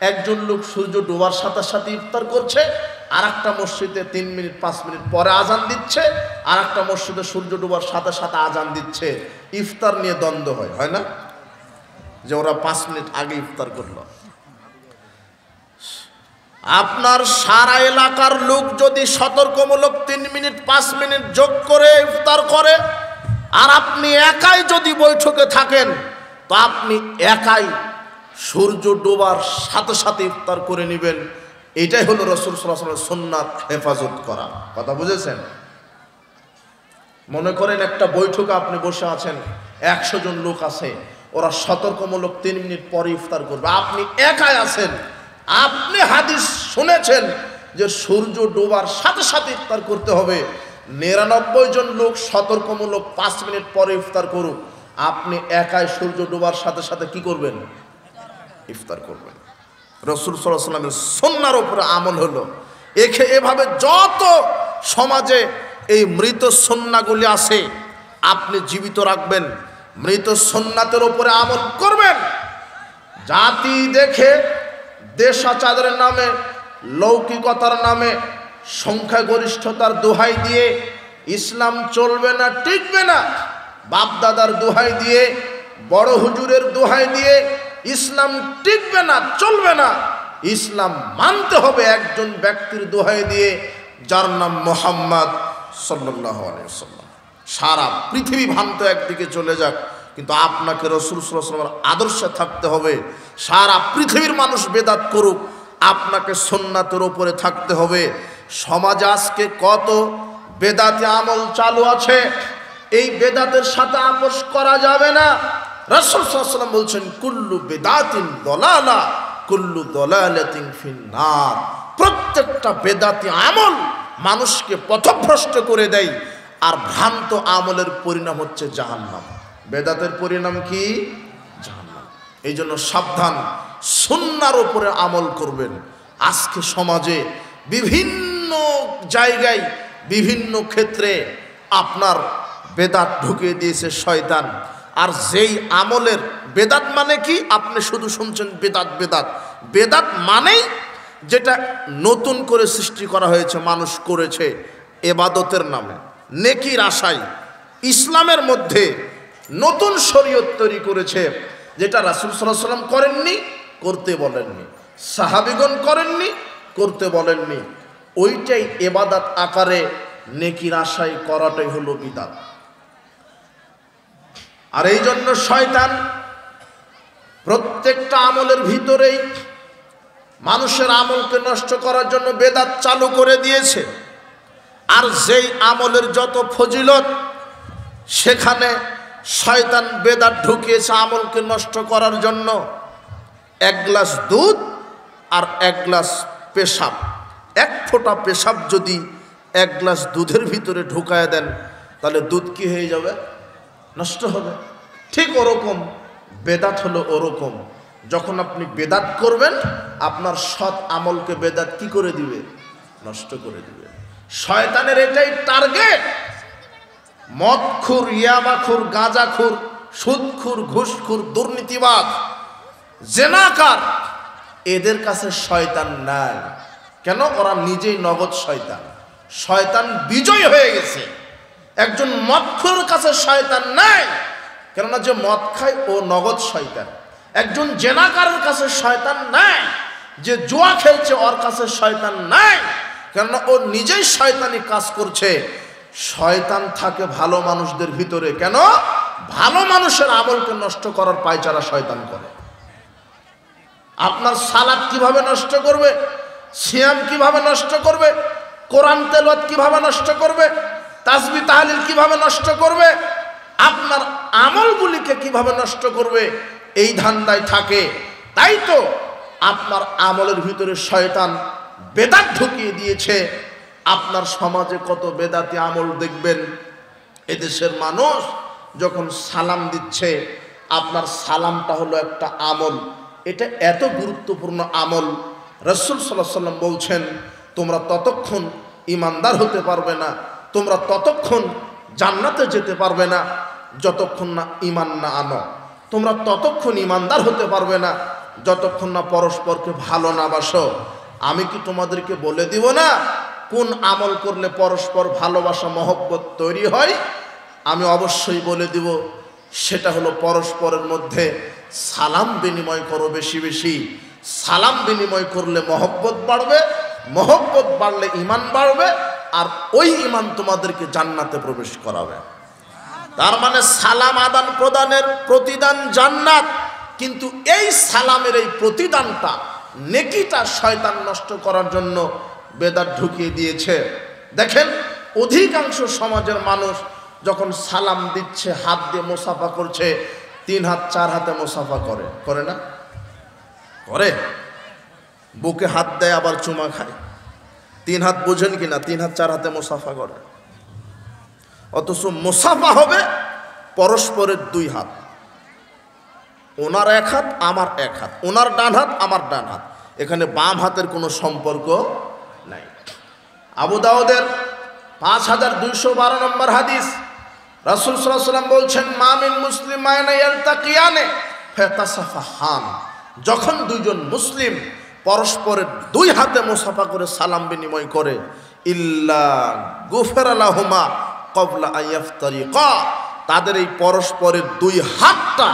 একজন লোক সূর্য ডোবার সাথে সাথে ইফতার করছে, আর একটা মসজিদে 3 মিনিট 5 মিনিট পরে আজান দিচ্ছে, আর একটা মসজিদে সূর্য ডোবার সাথে সাথে আজান দিচ্ছে। ইফতার নিয়ে দ্বন্দ্ব হয় না? যে ওরা 5 মিনিট আগে ইফতার করলো। আপনার সারা এলাকার লোক যদি সতর্কমূলক 3 মিনিট 5 মিনিট যোগ করে ইফতার করে, আর আপনি একাই যদি বৈঠকে থাকেন, তো আপনি একাই সূর্য ডোবার সাথে সাথে ইফতার করে নেবেন। এটাই হলো রাসূল সাল্লাল্লাহু আলাইহি ওয়াসাল্লামের সুন্নাত হেফাজত করা। কথা বুঝেছেন? মনে করেন একটা বৈঠকে আপনি বসে আছেন, 100 জন লোক আছে, ওরা সতর্কমূলক 3 মিনিট পরে ইফতার করবে, আপনি একাই আছেন। আপনি হাদিস শুনেছেন যে সূর্য ডোবার সাথে সাথে ইফতার করতে হবে, 99 জন লোক সতর্কমূলক 5 মিনিট পরে ইফতার করুক, আপনি একাই সূর্য ডোবার সাথে সাথে কি করবেন? ইফতার করবেন। রাসূল সাল্লাল্লাহু আলাইহি ওয়াসাল্লামের সুন্নাহর উপরে আমল হলো এভাবে যত সমাজে এই মৃত সুন্নাহগুলি আছে আপনি জীবিত রাখবেন, মৃত সুন্নাতের উপরে আমল করবেন। জাতি দেখে দেশাচারের নামে, লৌকিকতার নামে, সংখ্যাগরিষ্ঠতার দোহাই দিয়ে ইসলাম চলবে না, টিকবে না। বাপদাদার দোহাই দিয়ে, বড় হুজুরের দোহাই দিয়ে ইসলাম টিকবে না, চলবে না। ইসলাম মানতে হবে একজন ব্যক্তির দোহাই দিয়ে, যার নাম মুহাম্মদ সাল্লাল্লাহু আলাইহি ওয়াসাল্লাম। সারা পৃথিবী ভ্রান্ত একদিকে চলে যাক, কিন্তু আপনাকে রাসূল সাল্লাল্লাহু আলাইহি ওয়াসাল্লামের আদর্শে থাকতে হবে। সারা পৃথিবীর মানুষ বেদাত করুক, আপনাকে সুন্নাতের উপরে থাকতে হবে। সমাজে আজকে কত বেদাতি আমল চালু আছে, এই বেদাতের সাথে আপোষ করা যাবে না। রাসূল সাল্লাল্লাহু আলাইহি ওয়াসাল্লাম বলছেন, কুল্লু বেদাতিন দলালা কুল্লু দলালাতিন ফিন্নার। প্রত্যেকটা বেদাতি আমল মানুষকে পথভ্রষ্ট করে দেয়, আর ভ্রান্ত আমলের পরিণাম হচ্ছে জাহান্নাম। বেদাতের পরিণাম কি? জাহান্নাম। এই জন্য সাবধান, সুন্নাহর উপরে আমল করবেন। আজকে সমাজে বিভিন্ন জায়গায় বিভিন্ন ক্ষেত্রে আপনার বেদাত ঢুকিয়ে দিয়েছে শয়তান। আর যেই আমলের বেদাত মানে কি? আপনি শুধু শুনছেন বেদাত বেদাত। বেদাত মানেই যেটা নতুন করে সৃষ্টি করা হয়েছে, মানুষ করেছে ইবাদতের নামে, নেকির আশায়, ইসলামের মধ্যে নতুন শরীয়ত তৈরি করেছে, যেটা রাসূল সাল্লাল্লাহু আলাইহি ওয়াসাল্লাম করেননি, করতে বলেননি, সাহাবীগণ করেননি, করতে বলেননি। ওইটাই ইবাদত আকারে নেকির আশায় করাটাই হলো বিদআত। আর এই জন্য শয়তান প্রত্যেকটা আমলের ভিতরেই মানুষের আমলকে নষ্ট করার জন্য বেদাত চালু করে দিয়েছে। আর যেই আমলের যত ফজিলত, সেখানে শয়তান বেদাত ঢুকিয়েছে আমলকে নষ্ট করার জন্য। 1 গ্লাস দুধ আর 1 গ্লাস পেশাব, 1 ফোঁটা পেশাব যদি 1 গ্লাস দুধের ভিতরে ঢুকায় দেন, তাহলে দুধ কি হয়ে যাবে? নষ্ট হবে। ঠিক ওরকম বেদাত হলো ওরকম। যখন আপনি বেদাত করবেন, আপনার সৎ আমলকে বেদাত কি করে দিবে? নষ্ট করে দিবে। শয়তানের এটাই টার্গেট। মদখুর, ইয়াবাখুর, গাঁজাখুর, সুদখুর, ঘুষখুর, দুর্নীতিবাজ, জেনাকার, এদের কাছে শয়তান নাই। কেন? ওরা নিজেই নগদ শয়তান। শয়তান বিজয় হয়ে গেছে। একজন মদখুরের কাছে শয়তান নাই, কেননা যে মদ খায় ও নগদ শয়তান। একজন জেনাকারের কাছে শয়তান নাই, যে জুয়া খেলছে ওর কাছে শয়তান নাই, কেননা ও নিজেই শয়তানি কাজ করছে। শয়তান থাকে ভালো মানুষদের ভিতরে। কেন? ভালো মানুষের আমলকে নষ্ট করার পায়চারা শয়তান করে। আপনার সালাত কিভাবে নষ্ট করবে, সিয়াম কিভাবে নষ্ট করবে, কোরআন তেলাওয়াত কিভাবে নষ্ট করবে, তাসবিহ তাহলিল কিভাবে নষ্ট করবে, আপনার আমলগুলিকে কিভাবে নষ্ট করবে, এই ধান্দায় থাকে। তাই তো আপনার আমলের ভিতরে শয়তান বেদাত ঢুকিয়ে দিয়েছে। আপনার সমাজে কত বেদাতি আমল দেখবেন। এদেশের মানুষ যখন সালাম দিচ্ছে, আপনার সালামটা হলো একটা আমল। এটা এত গুরুত্বপূর্ণ আমল, রাসূল সাল্লাল্লাহু আলাইহি ওয়াসাল্লাম বলছেন, তোমরা ততক্ষণ ইমানদার হতে পারবে না, তোমরা ততক্ষণ জান্নাতে যেতে পারবে না যতক্ষণ না ইমান না আনো। তোমরা ততক্ষণ ইমানদার হতে পারবে না যতক্ষণ না পরস্পরকে ভালো না বাসো। আমি কি তোমাদেরকে বলে দিব না কোন আমল করলে পরস্পর ভালোবাসা মহব্বত তৈরি হয়? আমি অবশ্যই বলে দিব, সেটা হলো পরস্পরের মধ্যে সালাম বিনিময় করো বেশি বেশি। সালাম বিনিময় করলে মহব্বত বাড়বে, মহব্বত বাড়লে ঈমান বাড়বে, আর ওই ঈমান তোমাদেরকে জান্নাতে প্রবেশ করাবে। তার মানে সালাম আদান প্রদানের প্রতিদান জান্নাত, কিন্তু এই সালামের এই প্রতিদানটা, নেকিটা শয়তান নষ্ট করার জন্য বেদাত ঢুকিয়ে দিয়েছে। দেখেন অধিকাংশ সমাজের মানুষ যখন সালাম দিচ্ছে, হাত দিয়ে মুসাফা করছে, 3 হাত 4 হাতে মুসাফা করে, করে না? করে। বুকে হাত দেয় আবার চুমা খায়। 3 হাত বোঝেন কিনা? 3 হাত 4 হাতে মুসাফা করে। অথচ মুসাফা হবে পরস্পরের 2 হাত, ওনার 1 হাত আমার 1 হাত, ওনার ডান হাত আমার ডান হাত, এখানে বাম হাতের কোনো সম্পর্ক নাই। আবু দাউদের 5212 নম্বর হাদিস, রাসূল সাল্লাল্লাহু আলাইহি ওয়াসাল্লাম বলছেন, মামিন মুসলিমাইনা ইয়ালতাকিয়ানে ফাতাসাফাহান, যখন দুইজন মুসলিম পরস্পরের 2 হাতে মুসাফা করে সালাম বিনিময় করে, ইল্লা গুফিরা লাহুমা ক্বাবলা আন ইফতারিকা, তাদের এই পরস্পরের 2 হাতটা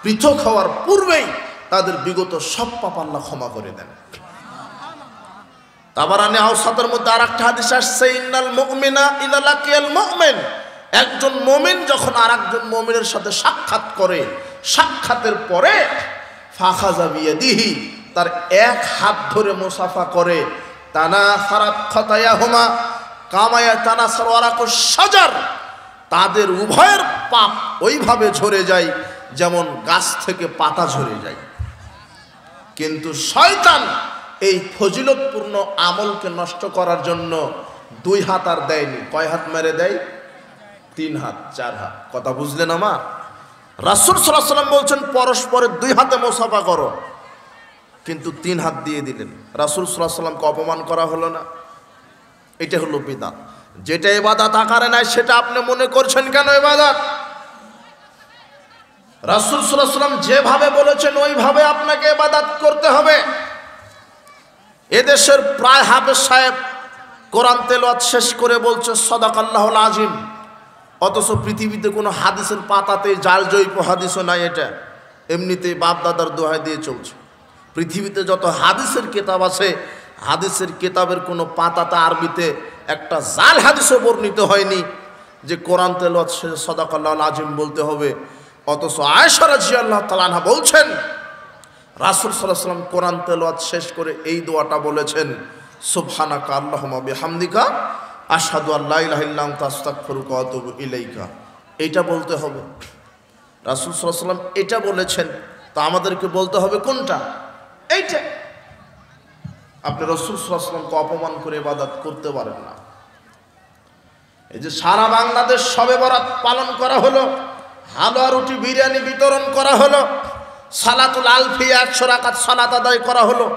পৃথক হওয়ার পূর্বেই তাদের বিগত সব পাপ আল্লাহ ক্ষমা করে দেন। তাবারানী আওসাতের মধ্যে আরেকটা হাদিস আসছে, ইন্নাল মুমিনা ইযা লাকিয়াল মুমিন, একজন মুমিন যখন আরেকজন মুমিনের সাথে সাক্ষাৎ করে, সাক্ষাতের পরে ফাখাযা বিয়াদিহি, তার 1 হাত ধরে মুসাফা করে, তানাসারাত খাতায়াহুমা কামা ইয়াতানাসারু ওয়ারাকুশ শাজার, তাদের উভয়ের পাপ ওইভাবে ঝরে যায় যেমন গাছ থেকে পাতা ঝরে যায়। কিন্তু শয়তান এই ফজিলতপূর্ণ আমলকে নষ্ট করার জন্য 2 হাত আর দেয়নি, কয় হাত মেরে দেয়? 3 হাত 4 হাত। কথা বুঝলেন আমার? রাসূল সাল্লাল্লাহু আলাইহি ওয়াসাল্লাম বলছেন পরস্পরের 2 হাতে মুসাফা করো, কিন্তু 3 হাত দিয়ে দিলেন। রাসূল সাল্লাল্লাহু আলাইহি ওয়াসাল্লামকে অপমান করা হলো না? এটা হলো বিদআত। যেটা ইবাদত আকারে নাই সেটা আপনি মনে করছেন কেন ইবাদত? রাসূল সাল্লাল্লাহু আলাইহি ওয়াসাল্লাম যেভাবে বলেছেন ওইভাবে আপনাকে ইবাদত করতে হবে। এদেশের প্রায় হাফেজ সাহেব কোরআন তেলাওয়াত শেষ করে বলছে সাদাকাল্লাহুল আযীম, অথচ পৃথিবীতে কোনো হাদিসের পাতাতে জাল জয়ীপ হাদিসও নাই। এটা এমনিতেই বাপ দাদার দোহাই দিয়ে চলছে। পৃথিবীতে যত হাদিসের কিতাব আছে, হাদিসের কিতাবের কোনো পাতাতে আরবিতে একটা জাল হাদিসও বর্ণিত হয়নি যে কোরআন তেলাওয়াত শেষে সাদাকাল্লাহুল আযীম বলতে হবে। অথচ আয়েশা রাদিয়াল্লাহু তাআলা আনহা বলছেন, রাসূল সাল্লাল্লাহু আলাইহি ওয়াসাল্লাম কোরআন তেলাওয়াত শেষ করে এই দোয়াটা বলেছেন, সুবহানাকা আল্লাহুম্মা বিহামদিকা আশহাদু আল্লা ইলাহা ইল্লা আনতা আস্তাগফিরুকা ওয়া আতুবু ইলাইকা। এইটা বলতে হবে। রাসূল সাল্লাল্লাহু আলাইহি ওয়াসাল্লাম এটা বলেছেন, তো আমাদেরকে বলতে হবে কোনটা? এইটা। আপনি রাসূল সাল্লাল্লাহু আলাইহি ওয়াসাল্লামকে অপমান করে ইবাদত করতে পারেন না। এই যে সারা বাংলাদেশ শবে বরাত পালন করা হলো, হালুয়া রুটি বিরিয়ানি বিতরণ করা হলো, সালাতুল আলফিয়া 100 রাকাত সালাত আদায় করা হলো,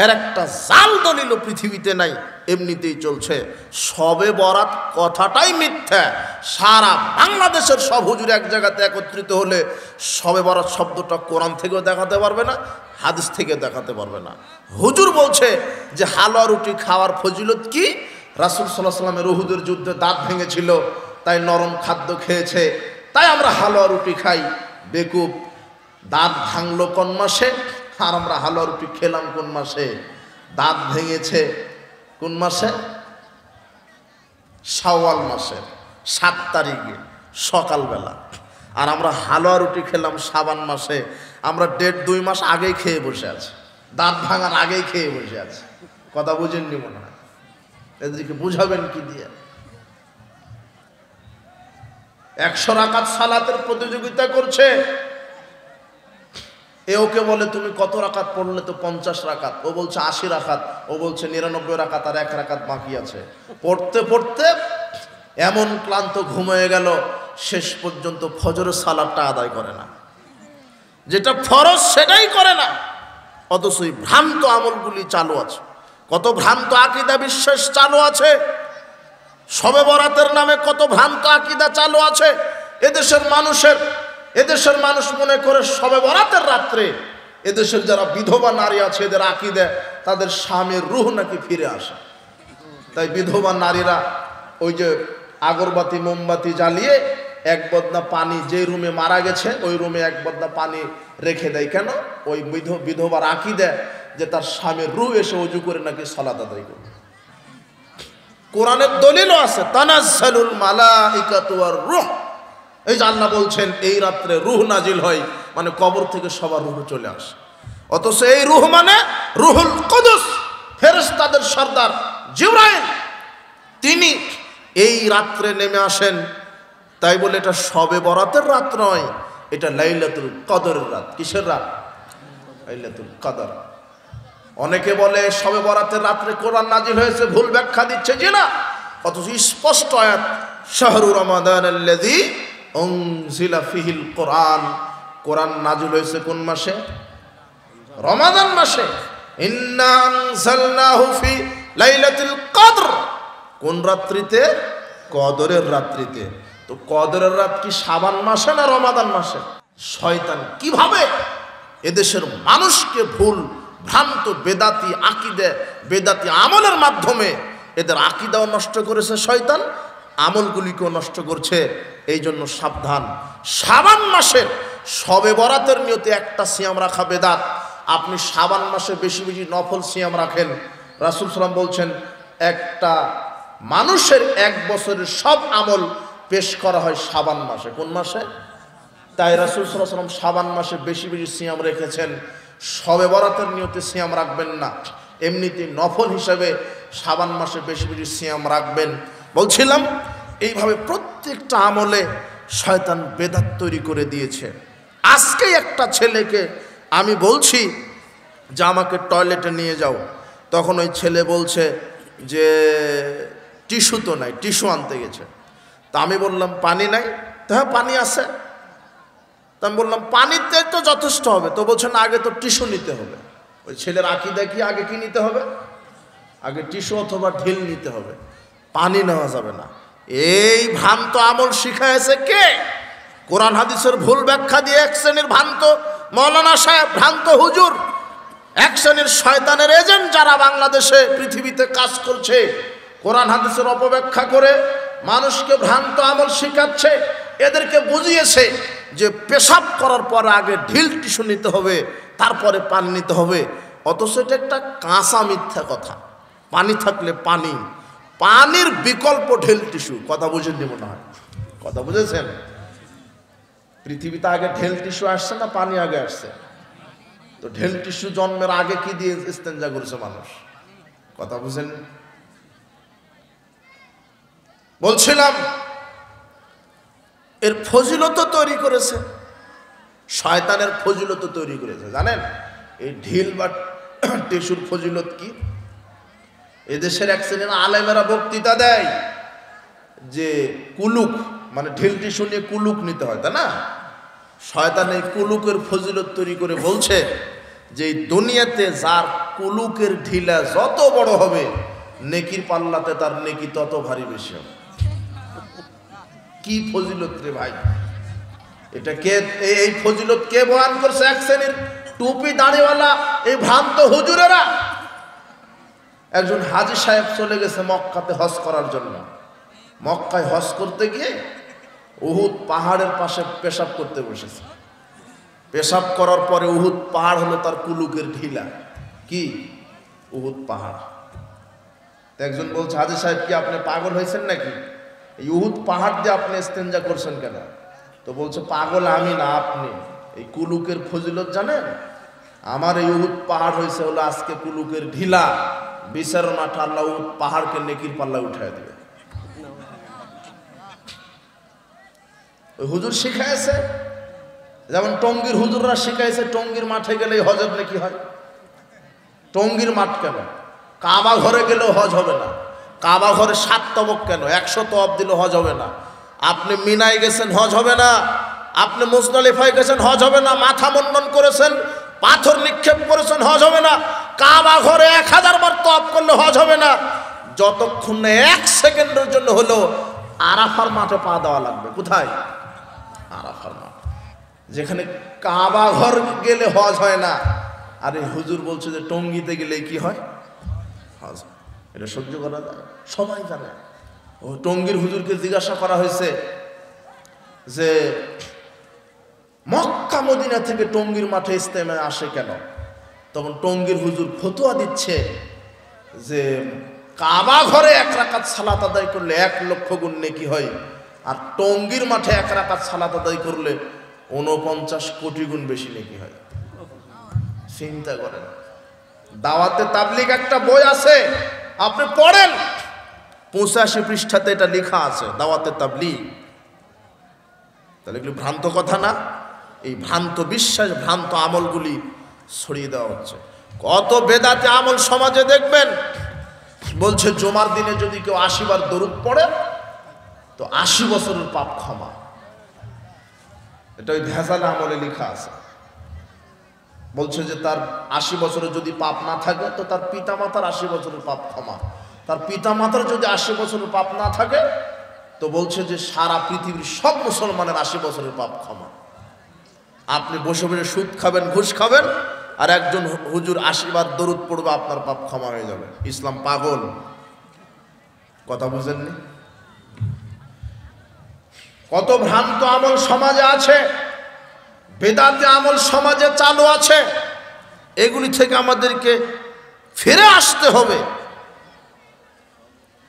এর একটা জাল দলিল পৃথিবীতে নাই, এমনিতেই চলছে। শবে বরাত কথাটাই মিথ্যা। সারা বাংলাদেশের সব হুজুর এক জায়গাতে একত্রিত হলে শবে বরাত শব্দটা কোরআন থেকেও দেখাতে পারবে না, হাদিস থেকে দেখাতে পারবে না। হুজুর বলছে যে হালুয়া রুটি খাওয়ার ফজিলত কি? রাসূল সাল্লাল্লাহু আলাইহি ওয়াসাল্লামের উহুদের যুদ্ধে দাঁত ভেঙেছিল, তাই নরম খাদ্য খেয়েছে, তাই আমরা হালুয়া রুটি খাই। বেকুব, দাঁত ভাঙলো কোন মাসে আর আমরা হালুয়া রুটি খেলাম কোন মাসে? দাঁত ভেঙেছে কোন মাসে? শাওয়াল মাসের 7 তারিখে সকালবেলা, আর আমরা হালুয়া রুটি খেলাম শাবান মাসে। আমরা 1.5-2 মাস আগেই খেয়ে বসে আছি, দাঁত ভাঙার আগেই খেয়ে বসে আছি। কথা বুঝেননি মনে হয়? এদেরকে বুঝাবেন কি দিয়ে? 100 রাকাত সালাতের প্রতিযোগিতা করছে, এ ওকে বলে তুমি কত রাকাত পড়লে? তো 50 রাকাত। ও বলছে 80 রাকাত, ও বলছে 99 রাকাত, আর 1 রাকাত বাকি আছে। পড়তে পড়তে এমন ক্লান্ত ঘুমিয়ে গেল, শেষ পর্যন্ত ফজরের সালাতটা আদায় করে না, যেটা ফরজ সেটাই করে না। অথচ এই ভ্রান্ত আমলগুলি চালু আছে। কত ভ্রান্ত আকীদা বিশ্বাস চালু আছে, শবে বরাতের নামে কত ভ্রান্ত আকীদা চালু আছে। এদেশের মানুষ মনে করে শবে বরাতের রাত্রে এদেশের যারা বিধবা নারী আছে এদের আকীদা তাদের স্বামীর রূহ নাকি ফিরে আসে। তাই বিধবা নারীরা ওই যে আগরবাতি মোমবাতি জ্বালিয়ে এক বদনা পানি যে রুমে মারা গেছে ওই রুমে এক বদনা পানি রেখে দেয়। কেন? ওই বিধবার আকীদা যে তার স্বামীর রূহ এসে ওযু করে নাকি সালাত আদায় করবে। কোরআনের দলিলও আছে, তানাজ্জালুল মালাইকাতু ওয়ার রূহ। এই যে আল্লাহ বলছেন এই রাত্রে রূহ নাজিল হয়, মানে কবর থেকে সবার রূহ চলে আসে। অথচ এই রূহ মানে রূহুল কুদুস, ফেরেশতাদের সর্দার জিবরাইল, তিনি এই রাত্রে নেমে আসেন। তাই বলে এটা শবে বরাতের রাত নয়, এটা লাইলাতুল কদরের রাত। কিসের রাত? লাইলাতুল কদর। অনেকে বলে শবে বরাতের রাত্রে কোরআন নাজিল হয়েছে, ভুল ব্যাখ্যা দিচ্ছে যে না, অথচ স্পষ্ট আয়াত, শাহরু রমাদানাল্লাযী উনজিলা ফিহিল কোরআন। কোরআন নাজিল হয়েছে কোন মাসে? রমাদান মাসে। ইন্না আনজালনাহু ফি লাইলাতুল কদর। কোন রাত্রিতে? কদরের রাত্রিতে। তো কদরের রাত কি শাবান মাসে না রমাদান মাসে? শয়তান কিভাবে এদেশের মানুষকে ভুল ভ্রান্ত বেদাতি আকীদা, বেদাতি আমলের মাধ্যমে এদের আকীদাও নষ্ট করেছে শয়তান, আমলগুলিকেও নষ্ট করছে। এই জন্য সাবধান। শাবান মাসের শবে বরাতের নিয়তে একটা সিয়াম রাখা বেদাত। আপনি শাবান মাসে বেশি বেশি নফল সিয়াম রাখেন। রাসূল সাল্লাল্লাহু আলাইহি ওয়াসাল্লাম বলছেন একটা মানুষের এক বছরের সব আমল পেশ করা হয় শাবান মাসে। কোন মাসে? তাই রাসূল সাল্লাল্লাহু আলাইহি ওয়াসাল্লাম শাবান মাসে বেশি বেশি সিয়াম রেখেছেন। শবে বরাতের নিয়তে সিয়াম রাখবেন না, এমনিতে নফল হিসাবে শাবান মাসে বেশি বেশি সিয়াম রাখবেন। বলছিলাম এইভাবে প্রত্যেকটা আমলে শয়তান বেদাত তৈরি করে দিয়েছে। আজকে একটা ছেলেকে আমি বলছি যে আমাকে টয়লেটে নিয়ে যাও, তখন ওই ছেলে বলছে যে টিস্যু তো নাই, টিস্যু আনতে গেছে। তা আমি বললাম পানি নাই? তো হ্যাঁ পানি আছে। তা আমি বললাম পানিতে তো যথেষ্ট হবে। তো বলছেন আগে তো টিস্যু নিতে হবে। ওই ছেলের আকীদা কি আগে কি নিতে হবে? আগে টিস্যু অথবা ঢিল নিতে হবে, পানি নেওয়া যাবে না। এই ভ্রান্ত আমল শিখাইছে কে? কোরআন হাদিসের ভুল ব্যাখ্যা দিয়ে এক শ্রেণীর ভ্রান্ত মৌলানা সাহেব, ভ্রান্ত হুজুর, এক শ্রেণীর শয়তানের এজেন্ট যারা বাংলাদেশে পৃথিবীতে কাজ করছে, কোরআন হাদিসের অপব্যাখ্যা করে মানুষকে ভ্রান্ত আমল শিখাচ্ছে। এদেরকে বুঝিয়েছে যে পেশাব করার পরে আগে ঢিল টিস্যু নিতে হবে, তারপরে পানি নিতে হবে। অথচ এটা একটা কাঁচা মিথ্যা কথা। পানি থাকলে পানি, পানির বিকল্প ঢিল টিস্যু। কথা বুঝেননি মনে হয়? কথা বুঝেছেন? পৃথিবীতে আগে ঢেল টিস্যু আসছে না পানি আগে আসছে? তো ঢেল টিস্যু জন্মের আগে কি দিয়ে ইস্তেঞ্জা করেছে মানুষ? কথা বুঝেন? বলছিলাম এর ফজিলত তৈরি করেছে শয়তানের, ফজিলত তৈরি করেছে। জানেন এই ঢিল বা টিস্যুর ফজিলত কি? এদেশের এক শ্রেণীর আলেমেরা বক্তৃতা দেয় যে কুলুক, মানে ঢিল টিস্যু নিয়ে কুলুক নিতে হয়, তাই না? শয়তান এই কুলুকের ফজিলত তৈরি করে বলছে যে এই দুনিয়াতে যার কুলুকের ঢিলা যত বড় হবে, নেকির পাল্লাতে তার নেকি তত ভারী বেশি হবে। কি ফজিলত রে ভাই! এটা কে, এই ফজিলত কে বয়ান করছে? এক শ্রেণীর টুপি দাড়িওয়ালা এই ভ্রান্ত হুজুরেরা। একজন হাজী সাহেব চলে গেছে মক্কাতে হজ করার জন্য। মক্কায় হজ করতে গিয়ে উহুদ পাহাড়ের পাশে পেশাব করতে বসেছে। পেশাব করার পরে উহুদ পাহাড় হলো তার কুলুকের ঢিলা। কি? উহুদ পাহাড়। একজন বলছে হাজী সাহেব কি আপনি পাগল হয়েছেন নাকি? এই উহুদ পাহাড় দিয়ে আপনি ইস্তেঞ্জা করছেন কেন? তো বলছে পাগল আমি না, আপনি। এই কুলুকের ফজিলত জানেন? আমার এই উহুদ পাহাড় হয়েছে হলো আজকে কুলুকের ঢিলা। বিচার মাঠে আল্লাহ উহুদ পাহাড়কে নেকির পাল্লা উঠায় দেবে। ওই হুজুর শিখাইছে, যেমন টঙ্গীর হুজুররা শিখাইছে টঙ্গীর মাঠে গেলে হজের নেকি হয়। টঙ্গীর মাঠ কেন? কাবা ঘরে গেলেও হজ হবে না। কাবা ঘরে 7 তবক কেন? 100 তওয়াব দিলে হজ হবে না। আপনি মিনায় গেছেন হজ হবে না, আপনি মুজদালিফায় গেছেন হজ হবে না, মাথা মুন্ডন করেছেন, পাথর নিক্ষেপ করেছেন হজ হবে না। কাবা ঘরে 1000 বার তওয়াব করলে হজ হবে না, যতক্ষণ না 1 সেকেন্ডের জন্য হলো আরাফার মাঠে পা দেওয়া লাগবে। কোথায়? আরাফার মাঠ, যেখানে কাবা ঘর গেলে হজ হয় না। আরে হুজুর বলছে যে টঙ্গীতে গেলে কি হয়? হজ। এটা সহ্য করা যায়? সবাই জানে। ও টঙ্গীর হুজুরকে জিজ্ঞাসা করা হয়েছে যে মক্কা মদিনা থেকে টঙ্গীর মাঠে ইজতেমায় আসে কেন? তখন টঙ্গীর হুজুর ফতোয়া দিচ্ছে যে কাবা ঘরে 1 রাকাত সালাত আদায় করলে 1 লক্ষ গুণ নেকি হয়, আর টঙ্গীর মাঠে 1 রাকাত সালাত আদায় করলে 49 কোটি গুণ বেশি নেকি হয়। চিন্তা করেন। দাওয়াতে তাবলীগ একটা বই আছে, আপনি পড়েন, 85 পৃষ্ঠাতে এটা লেখা আছে, দাওয়াতে তাবলীগ। তাহলে এগুলো ভ্রান্ত কথা না? এই ভ্রান্ত বিশ্বাস, ভ্রান্ত আমলগুলি ছড়িয়ে দেওয়া হচ্ছে। কত বেদাতে আমল সমাজে দেখবেন, বলছে জুমার দিনে যদি কেউ 80 বার দরুদ পড়ে তো 80 বছরের পাপ ক্ষমা। এটা ওই ভেজাল আমলে লেখা আছে। বলছে যে তার 80 বছরের যদি পাপ না থাকে তো তার পিতা মাতার 80 বছরের পাপ ক্ষমা। তার পিতা মাতার যদি 80 বছরের পাপ না থাকে তো বলছে যে সারা পৃথিবীর সব মুসলমানের 80 বছরের পাপ ক্ষমা। আপনি বসে বসে সুদ খাবেন, ঘুষ খাবেন, আর একজন হুজুর 80 বার দরুদ পড়বে, আপনার পাপ ক্ষমা হয়ে যাবে। ইসলাম পাগল। কথা বুঝেননি? কত ভ্রান্ত আমল সমাজে আছে, বেদাতে আমল সমাজে চালু আছে। এগুলি থেকে আমাদেরকে ফিরে আসতে হবে।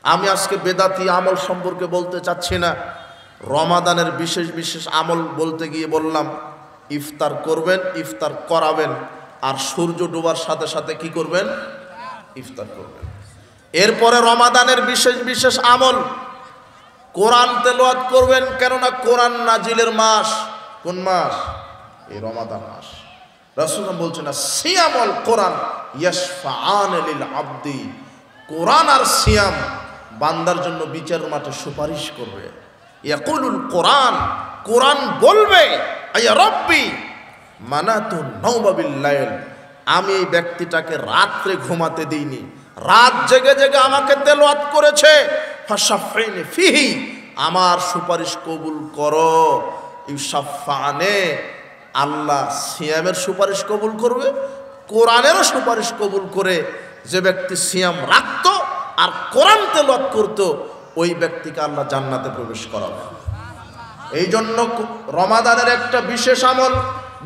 আমি আজকে বেদাতি আমল সম্পর্কে বলতে চাচ্ছি না। রমাদানের বিশেষ বিশেষ আমল বলতে গিয়ে বললাম ইফতার করবেন, ইফতার করাবেন, আর সূর্য ডোবার সাথে সাথে কি করবেন? ইফতার করবেন। এরপরে রমাদানের বিশেষ বিশেষ আমল, কোরআন তেলাওয়াত করবেন, কেননা কোরআন নাজিলের মাস। কোন মাস? এই রমাদান মাস। রাসূল বলছেন সিয়ামুল কোরআন ইয়াশফাআন লিল আবদি, কোরআন আর সিয়াম বান্দার জন্য বিচার মাঠে সুপারিশ করবে। ইয়াকুলুল কোরআন, কোরআন বলবে আয়া রব্বি মানাতু নাওমা বিল লাইল, আমি এই ব্যক্তিটাকে রাত্রে ঘুমাতে দিইনি, রাত জেগে জেগে আমাকে তেলাওয়াত করেছে, ফাশাফিনি ফিহি, আমার সুপারিশ কবুল করো। ইউশাফানে, আল্লাহ সিয়ামের সুপারিশ কবুল করবে, কোরআনেরও সুপারিশ কবুল করে। যে ব্যক্তি সিয়াম রাখত আর কোরআন তেলাওয়াত করত, ওই ব্যক্তিকে আল্লাহ জান্নাতে প্রবেশ করাবে। এই জন্য রমাদানের একটা বিশেষ আমল,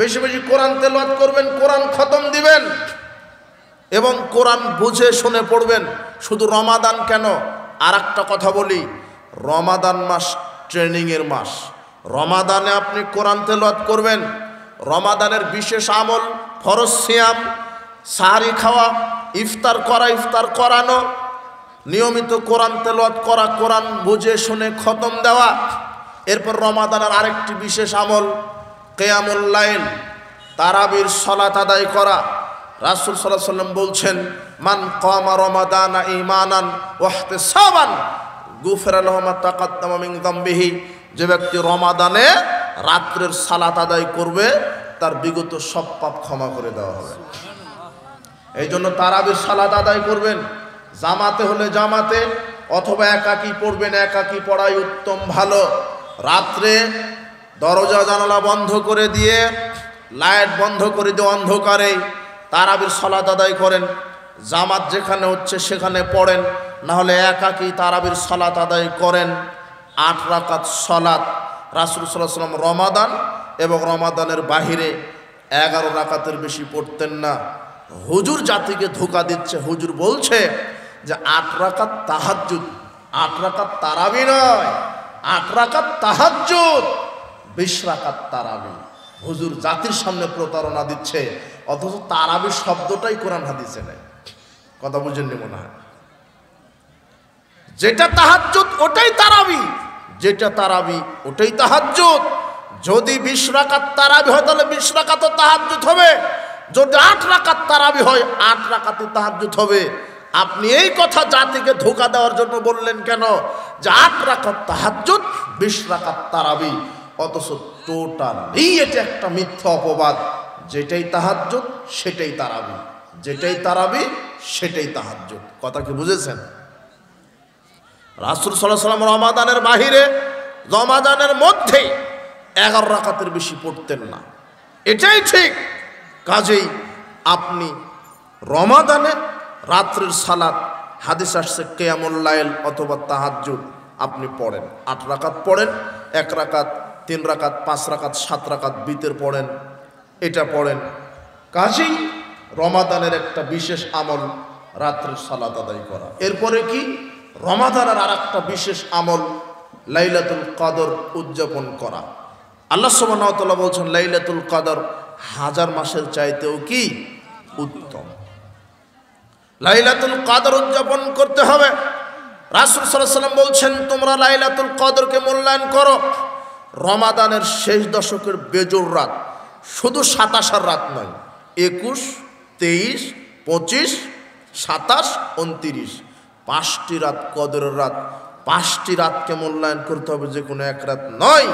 বেশি বেশি কোরআন তেলাওয়াত করবেন, কোরআন খতম দিবেন এবং কোরআন বুঝে শুনে পড়বেন। শুধু রমাদান কেন, আর একটা কথা বলি, রমাদান মাস ট্রেনিংয়ের মাস। রমাদানে আপনি কোরআন তেলাওয়াত করবেন। রমাদানের বিশেষ আমল ফরজ সিয়াম, সাহারি খাওয়া, ইফতার করা, ইফতার করানো, নিয়মিত কোরআন তেলাওয়াত করা, কোরআন বুঝে শুনে খতম দেওয়া। এরপর রমাদানের আরেকটি বিশেষ আমল কিয়ামুল লাইল, তারাবির সালাত আদায় করা। রাসূল সাল্লাল্লাহু আলাইহি ওয়াসাল্লাম বলছেন মান কামা রমাদানা ঈমানান ওয়া ইহতিসাবান গুফিরা লাহু মা তাকাদ্দামা মিন যামবিহি, যে ব্যক্তি রমাদানে রাত্রের সালাত আদায় করবে তার বিগত সব পাপ ক্ষমা করে দেওয়া হবে। এই জন্য তারাবির সালাত আদায় করবেন, জামাতে হলে জামাতে, অথবা একাকী পড়বেন, একাকী পড়াই উত্তম ভালো। রাত্রে দরজা জানালা বন্ধ করে দিয়ে, লাইট বন্ধ করে দিয়ে অন্ধকারে তারাবির সালাত আদায় করেন। জামাত যেখানে হচ্ছে সেখানে পড়েন, না হলে একাকী তারাবির সালাত আদায় করেন। 8 রাকাত সালাত রাসূল সাল্লাল্লাহু আলাইহি ওয়াসাল্লাম রমাদান এবং রমাদানের বাহিরে 11 রাকাতের বেশি পড়তেন না। হুজুর জাতিকে ধোঁকা দিচ্ছে। হুজুর বলছে যে 8 রাকাত তাহাজ্জুদ, 8 রাকাত তারাবি নয়, 8 রাকাত তাহাজ্জুদ, 20 রাকাত তারাবি। হুজুর জাতির সামনে প্রতারণা দিচ্ছে, অথচ তারাবি শব্দটাই কোরআন হাদিসে নেই। কথা বুঝেননি মনে হয়? যেটা তাহাজ্জুদ ওটাই তারাবি, যেটা তারাবি ওটাই তাহাজ্জুদ। যদি 20 রাকাত তারাবি হয় তাহলে 20 রাকাতও তাহাজ্জুদ হবে। যদি 8 রাকাত তারাবি হয় 8 রাকাতই তাহাজ্জুদ হবে। আপনি এই কথা জাতিকে ধোঁকা দেওয়ার জন্য বললেন কেন যে 8 রাকাত তাহাজ্জুদ 20 রাকাত তারাবি, অথচ টোটালি এটা একটা মিথ্যা অপবাদ। যেটাই তাহাজ্জুদ সেটাই তারাবি, যেটাই তারাবি সেটাই তাহাজ্জুদ। কথা কি বুঝেছেন? রাসূল সাল্লাল্লাহু আলাইহি ওয়াসাল্লাম রমাদানের বাহিরে, রমাদানের মধ্যে 11 রাকাতের বেশি পড়তেন না, এটাই ঠিক। কাজেই আপনি রমাদানে রাত্রের সালাত, হাদিস আসছে কিয়ামুল লাইল অথবা তাহাজ্জুদ, আপনি পড়েন, 8 রাকাত পড়েন, 1 রাকাত 3 রাকাত 5 রাকাত 7 রাকাত বিতের পড়েন, এটা পড়েন। কাজেই রমাদানের একটা বিশেষ আমল রাত্রের সালাত আদায় করা। এরপরে কি রমাদানের আর একটা বিশেষ আমল লাইলাতুল কদর উদযাপন করা। আল্লাহ সুবহানাহু ওয়া তাআলা বলছেন লাইলাতুল কদর 1000 মাসের চাইতেও কি উত্তম। লাইলাতুল কদর উদযাপন করতে হবে। রাসূল সাল্লাল্লাহু আলাইহি ওয়াসাল্লাম বলছেন তোমরা লাইলাতুল কদরকে মূল্যায়ন করো। রমাদানের শেষ দশকের বেজোর রাত, শুধু 27 রাত নয়, 21, 23, 25, 27, 29, 5টি রাত কদরের রাত। 5টি রাতকে মূল্যায়ন করতে হবে, যে কোনো এক রাত নয়।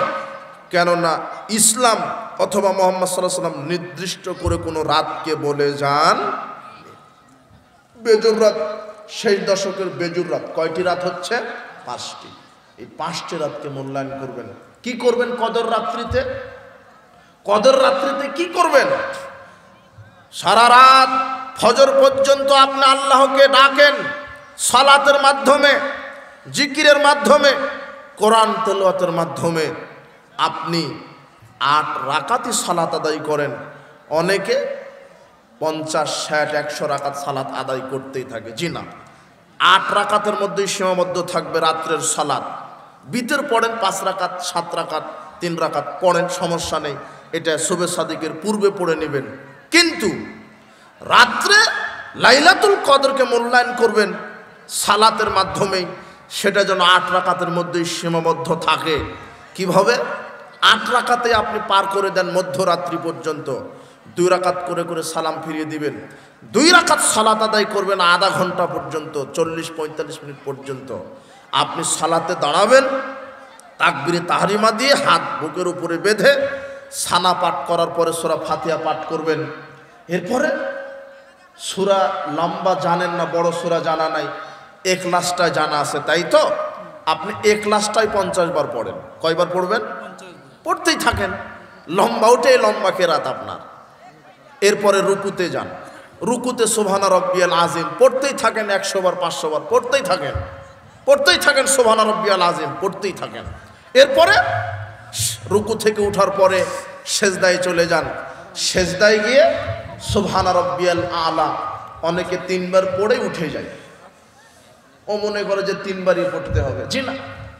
কেননা ইসলাম অথবা মুহাম্মদ সাল্লাল্লাহু আলাইহি ওয়াসাল্লাম নির্দিষ্ট করে কোনো রাতকে বলে যান বেজোর রাত। শেষ দশকের বেজোর রাত কয়টি রাত হচ্ছে? 5টি। এই 5টি রাতকে মূল্যায়ন করবেন। কি করবেন কদর রাত্রিতে? কদর রাত্রিতে কি করবেন? সারা রাত ফজর পর্যন্ত আপনি আল্লাহকে ডাকেন, সালাতের মাধ্যমে, জিকিরের মাধ্যমে, কোরআন তেলাওয়াতের মাধ্যমে আপনি 8 রাকাতই সালাত আদায় করেন। অনেকে 50, 60, 100 রাকাত সালাত আদায় করতেই থাকে। জি না, 8 রাকাতের মধ্যেই সীমাবদ্ধ থাকবে রাত্রের সালাত। বিতের পড়েন 5 রাকাত, 7 রাকাত, 3 রাকাত পড়েন, সমস্যা নেই। এটা শুবে সাদিকের পূর্বে পড়ে নেবেন। কিন্তু রাত্রে লাইলাতুল কদরকে মূল্যায়ন করবেন সালাতের মাধ্যমেই, সেটা যেন 8 রাকাতের মধ্যেই সীমাবদ্ধ থাকে। কিভাবে? 8 রাকাতে আপনি পার করে দেন মধ্যরাত্রি পর্যন্ত। 2 রাকাত করে করে সালাম ফিরিয়ে দিবেন। 2 রাকাত সালাত আদায় করবেন আধা ঘন্টা পর্যন্ত, 40-45 মিনিট পর্যন্ত। আপনি সালাতে দাঁড়াবেন, তাকবীরে তাহরিমা দিয়ে হাত বুকের উপরে বেঁধে সানা পাঠ করার পরে সূরা ফাতিহা পাঠ করবেন। এরপরে সূরা লম্বা জানেন না, বড় সূরা জানা নাই, ইখলাসটা জানা আছে, তাই তো? আপনি ইখলাসটাই 50 বার পড়েন। কয়বার পড়বেন? পড়তেই থাকেন। লম্বা উঠে লম্বা কেরাত আপনার। এরপরে রুকুতে যান, রুকুতে সুবহানা রাব্বিয়াল আযীম পড়তেই থাকেন 100 বার 500 বার পড়তেই থাকেন, পড়তেই থাকেন সুবহানা রাব্বিয়াল আযীম পড়তেই থাকেন। এরপরে রুকু থেকে ওঠার পরে সেজদায় চলে যান। সেজদায় গিয়ে সুবহানা রাব্বিয়াল আলা অনেকে 3 বার পড়ে উঠে যায়। ও মনে করে যে 3 বারই পড়তে হবে। জি না,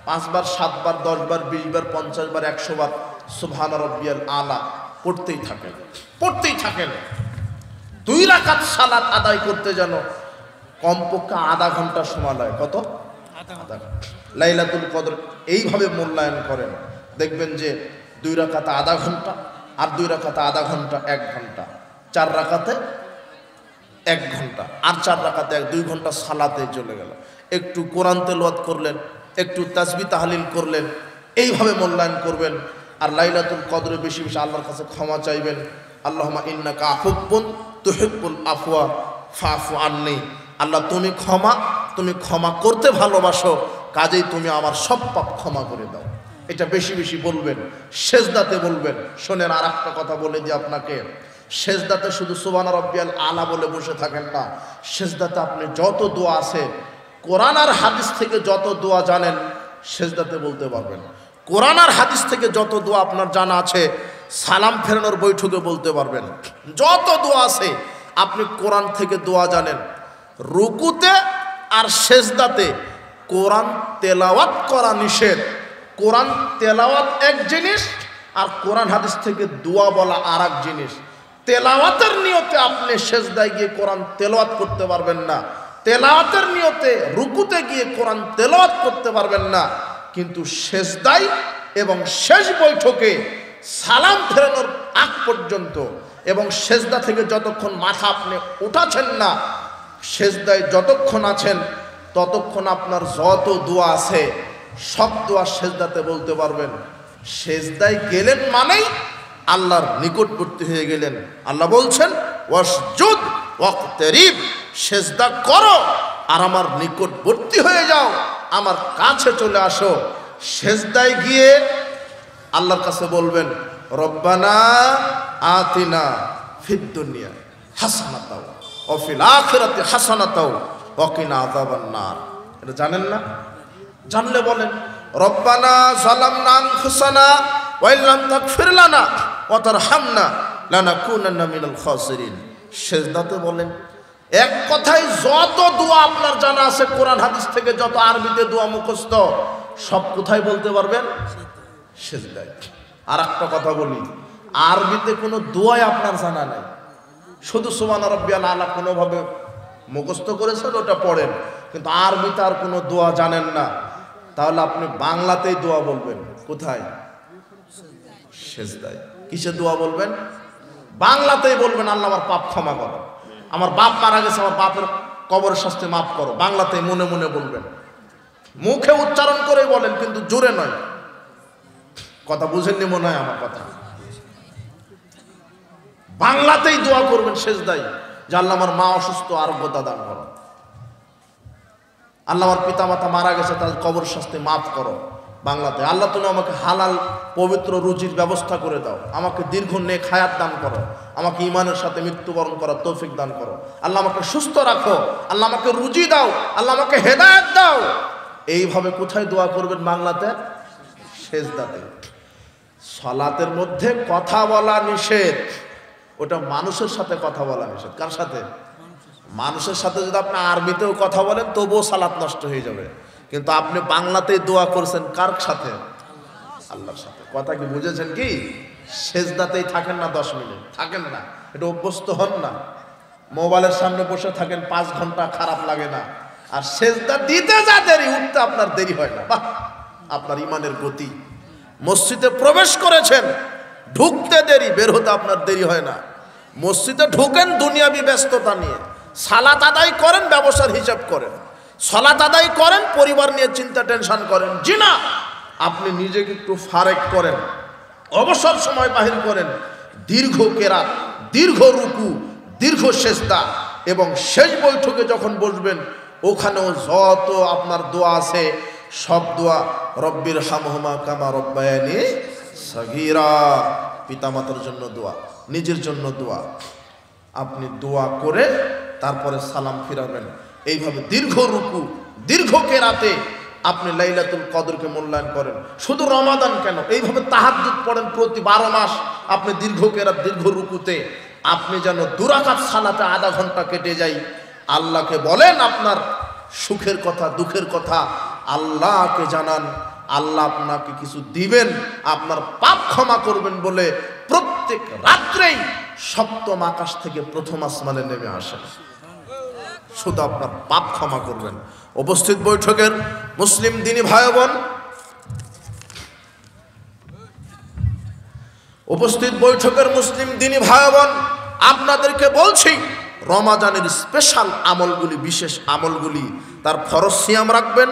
5 বার, 7 বার, 10 বার, 20 বার, 50 বার, 100 বার সুবহানা রাব্বিয়াল আলা পড়তেই থাকেন, পড়তেই থাকেন। 2 রাকাত সালাত আদায় করতে যেন কমপক্ষে আধা ঘন্টা সময় লাগে। কত? আধা ঘন্টা। লাইলাতুল কদর এইভাবে মূল্যায়ন করেন, দেখবেন যে 2 রাকাতে আধা ঘন্টা, আর 2 রাকাতে আধা ঘন্টা 1 ঘন্টা, 4 রাকাতে 1 ঘন্টা, আর 4 রাকাতে 2 ঘন্টা সালাতে চলে গেল। একটু কোরআন তেলাওয়াত করলেন, একটু তাসবিহ তাহলিল করলেন, এইভাবে মূল্যায়ন করবেন। আর লাইলাতুল কদরে বেশি বেশি আল্লাহর কাছে ক্ষমা চাইবেন। আল্লাহুম্মা ইন্নাকা আফুব্বুন তুহিব্বুল আফওয়া ফাফু আন্নি। আল্লাহ তুমি ক্ষমা করতে ভালোবাসো, কাজেই তুমি আমার সব পাপ ক্ষমা করে দাও। এটা বেশি বেশি বলবেন, সেজদাতে বলবেন। শোনেন, আর একটা কথা বলে দিই আপনাকে, সেজদাতে শুধু সুবহানা রাব্বিয়াল আলা বলে বসে থাকেন না। সেজদাতে আপনি যত দোয়া আছে, কোরআন আর হাদিস থেকে যত দোয়া জানেন সেজদাতে বলতে পারবেন। কোরআন আর হাদিস থেকে যত দোয়া আপনার জানা আছে সালাম ফেরানোর বৈঠকে বলতে পারবেন। যত দোয়া আছে আপনি কোরআন থেকে দোয়া জানেন। রুকুতে আর সেজদাতে কোরআন তেলাওয়াত করা নিষেধ। কোরআন তেলাওয়াত এক জিনিস, আর কোরআন হাদিস থেকে দোয়া বলা আর এক জিনিস। তেলাওয়াতের নিয়তে আপনি সেজদায় গিয়ে কোরআন তেলাওয়াত করতে পারবেন না, তেলাওয়াতের নিয়তে রুকুতে গিয়ে কোরআন তেলাওয়াত করতে পারবেন না। কিন্তু সেজদায় এবং শেষ বৈঠকে সালাম ফেরানোর আগ পর্যন্ত এবং সেজদা থেকে যতক্ষণ মাথা আপনি উঠাচ্ছেন না, সেজদায় যতক্ষণ আছেন ততক্ষণ আপনার যত দোয়া আছে সব দোয়া সেজদাতে বলতে পারবেন। সেজদায় গেলেন মানেই আল্লাহর নিকটবর্তী হয়ে গেলেন। আল্লাহ বলছেন ওয়াসজুদ ওয়াকতারিব, সেজদা করো আর আমার নিকটবর্তী হয়ে যাও, আমার কাছে চলে আসো। সেজদায় গিয়ে আল্লাহর কাছে বলবেন রব্বানা আতিনা ফিদ দুনিয়া হাসানাতাও ওয়া ফিল আখিরাতি হাসানাতাও ওয়া কিনা আযাবান নার। এটা জানেন না? জানলে বলেন রব্বানা যালামনা আনফুসানা ওয়া ইল্লাম তাগফির লানা ওয়া তারহামনা লানাকুনান্না মিনাল খাসিরিন। সেজদাতে বলেন এক কথায় যত দোয়া আপনার জানা আছে কোরআন হাদিস থেকে, যত আরবিতে দোয়া মুখস্থ, সব কোথায় বলতে পারবেন? সেজদায়। আর একটা কথা বলি, আরবিতে কোনো দোয়াই আপনার জানা নাই, শুধু সুবহান রাব্বিয়াল আলা কোনোভাবে মুখস্থ করেছেন, ওটা পড়েন, কিন্তু আরবিতে আর কোনো দোয়া জানেন না, তাহলে আপনি বাংলাতেই দোয়া বলবেন। কোথায়? সেজদায়। কিসে দোয়া বলবেন? বাংলাতেই বলবেন, আল্লাহ আমার পাপ ক্ষমা করো, আমার বাপ মারা গেছে, আমার বাপের কবরের শাস্তি মাফ করো। বাংলাতেই মনে মনে বলবেন, মুখে উচ্চারণ করে বলেন, কিন্তু জোরে নয়। কথা বুঝেননি মনে হয় আমার কথা। বাংলাতেই দোয়া করবেন সেজদায়, যে আল্লাহ আমার মা অসুস্থ, আরোগ্যতা দান করো, আল্লাহ আমার পিতা মাতা মারা গেছে, তাদের কবর শাস্তি মাফ করো। বাংলাতে আল্লাহ তুমি আমাকে হালাল পবিত্র রুজির ব্যবস্থা করে দাও, আমাকে দীর্ঘ নেক হায়াত দান করো, আমাকে ঈমানের সাথে মৃত্যুবরণ করার তৌফিক দান করো, আল্লাহ আমাকে সুস্থ রাখো, আল্লাহ আমাকে রুজি দাও, আল্লাহ আমাকে হেদায়েত দাও। এইভাবে কোথায় দোয়া করবেন? বাংলাতে, সেজদাতে। সালাতের মধ্যে কথা বলা নিষেধ, ওটা মানুষের সাথে কথা বলা নিষেধ। কার সাথে? মানুষের সাথে। যদি আপনি আরবিতেও কথা বলেন তবুও সালাত নষ্ট হয়ে যাবে, কিন্তু আপনি বাংলাতেই দোয়া করছেন কার সাথে? আল্লাহর সাথে। কথা কি বুঝেছেন? কি সেজদাতেই থাকেন না 10 মিনিট? থাকেন না, এটা অভ্যস্ত হন না। মোবাইলের সামনে বসে থাকেন 5 ঘন্টা, খারাপ লাগে না? আর সেজদা দিতে যা দেরি, উঠতে আপনার দেরি হয় না। বাহ, আপনার ইমানের গতি। মসজিদে প্রবেশ করেছেন, ঢুকতে দেরি, বের হতে আপনার দেরি হয় না। মসজিদে ঢুকেন দুনিয়াবি ব্যস্ততা নিয়ে, সালাত আদায় করেন ব্যবসার হিসাব করেন, সালাত আদায় করেন পরিবার নিয়ে চিন্তা টেনশন করেন। জি না, আপনি নিজেকে একটু ফারেক করেন, অবসর সময় বাহির করেন, দীর্ঘ কেরাত, দীর্ঘ রুকু, দীর্ঘ সেজদা, এবং শেষ বৈঠকে যখন বসবেন ওখানেও যত আপনার দোয়া আছে সব দোয়া রব্বির হামহুমা কামা রব্বায়ানি সাগীরা, পিতামাতার জন্য দোয়া, নিজের জন্য দোয়া। আপনি দোয়া করে তারপরে সালাম ফিরাবেন। এইভাবে দীর্ঘ রুকু, দীর্ঘ কেরাতে আপনি লাইলাতুল কদরকে মূল্যায়ন করেন। শুধু রমাদান কেন, এইভাবে তাহাজ্জুদ পড়েন প্রতি 12 মাস। আপনি দীর্ঘ কেরাত, দীর্ঘ রুকুতে আপনি যেন 2 রাকাত সালাতে আধা ঘন্টা কেটে যায়। আল্লাহকে বলেন আপনার সুখের কথা, দুঃখের কথা আল্লাহকে জানান। আল্লাহ আপনাকে কিছু দিবেন, আপনার পাপ ক্ষমা করবেন বলে প্রত্যেক রাত্রেই 7ম আকাশ থেকে 1ম আসমানে নেমে আসেন, শুধু আপনার পাপ ক্ষমা করবেন। উপস্থিত বৈঠকের মুসলিম দিনী ভাই বোন, উপস্থিত বৈঠকের মুসলিম দিনী ভাই বোন, আপনাদেরকে বলছি রমাদানের স্পেশাল আমলগুলি, বিশেষ আমলগুলি, তার ফরজ সিয়াম রাখবেন,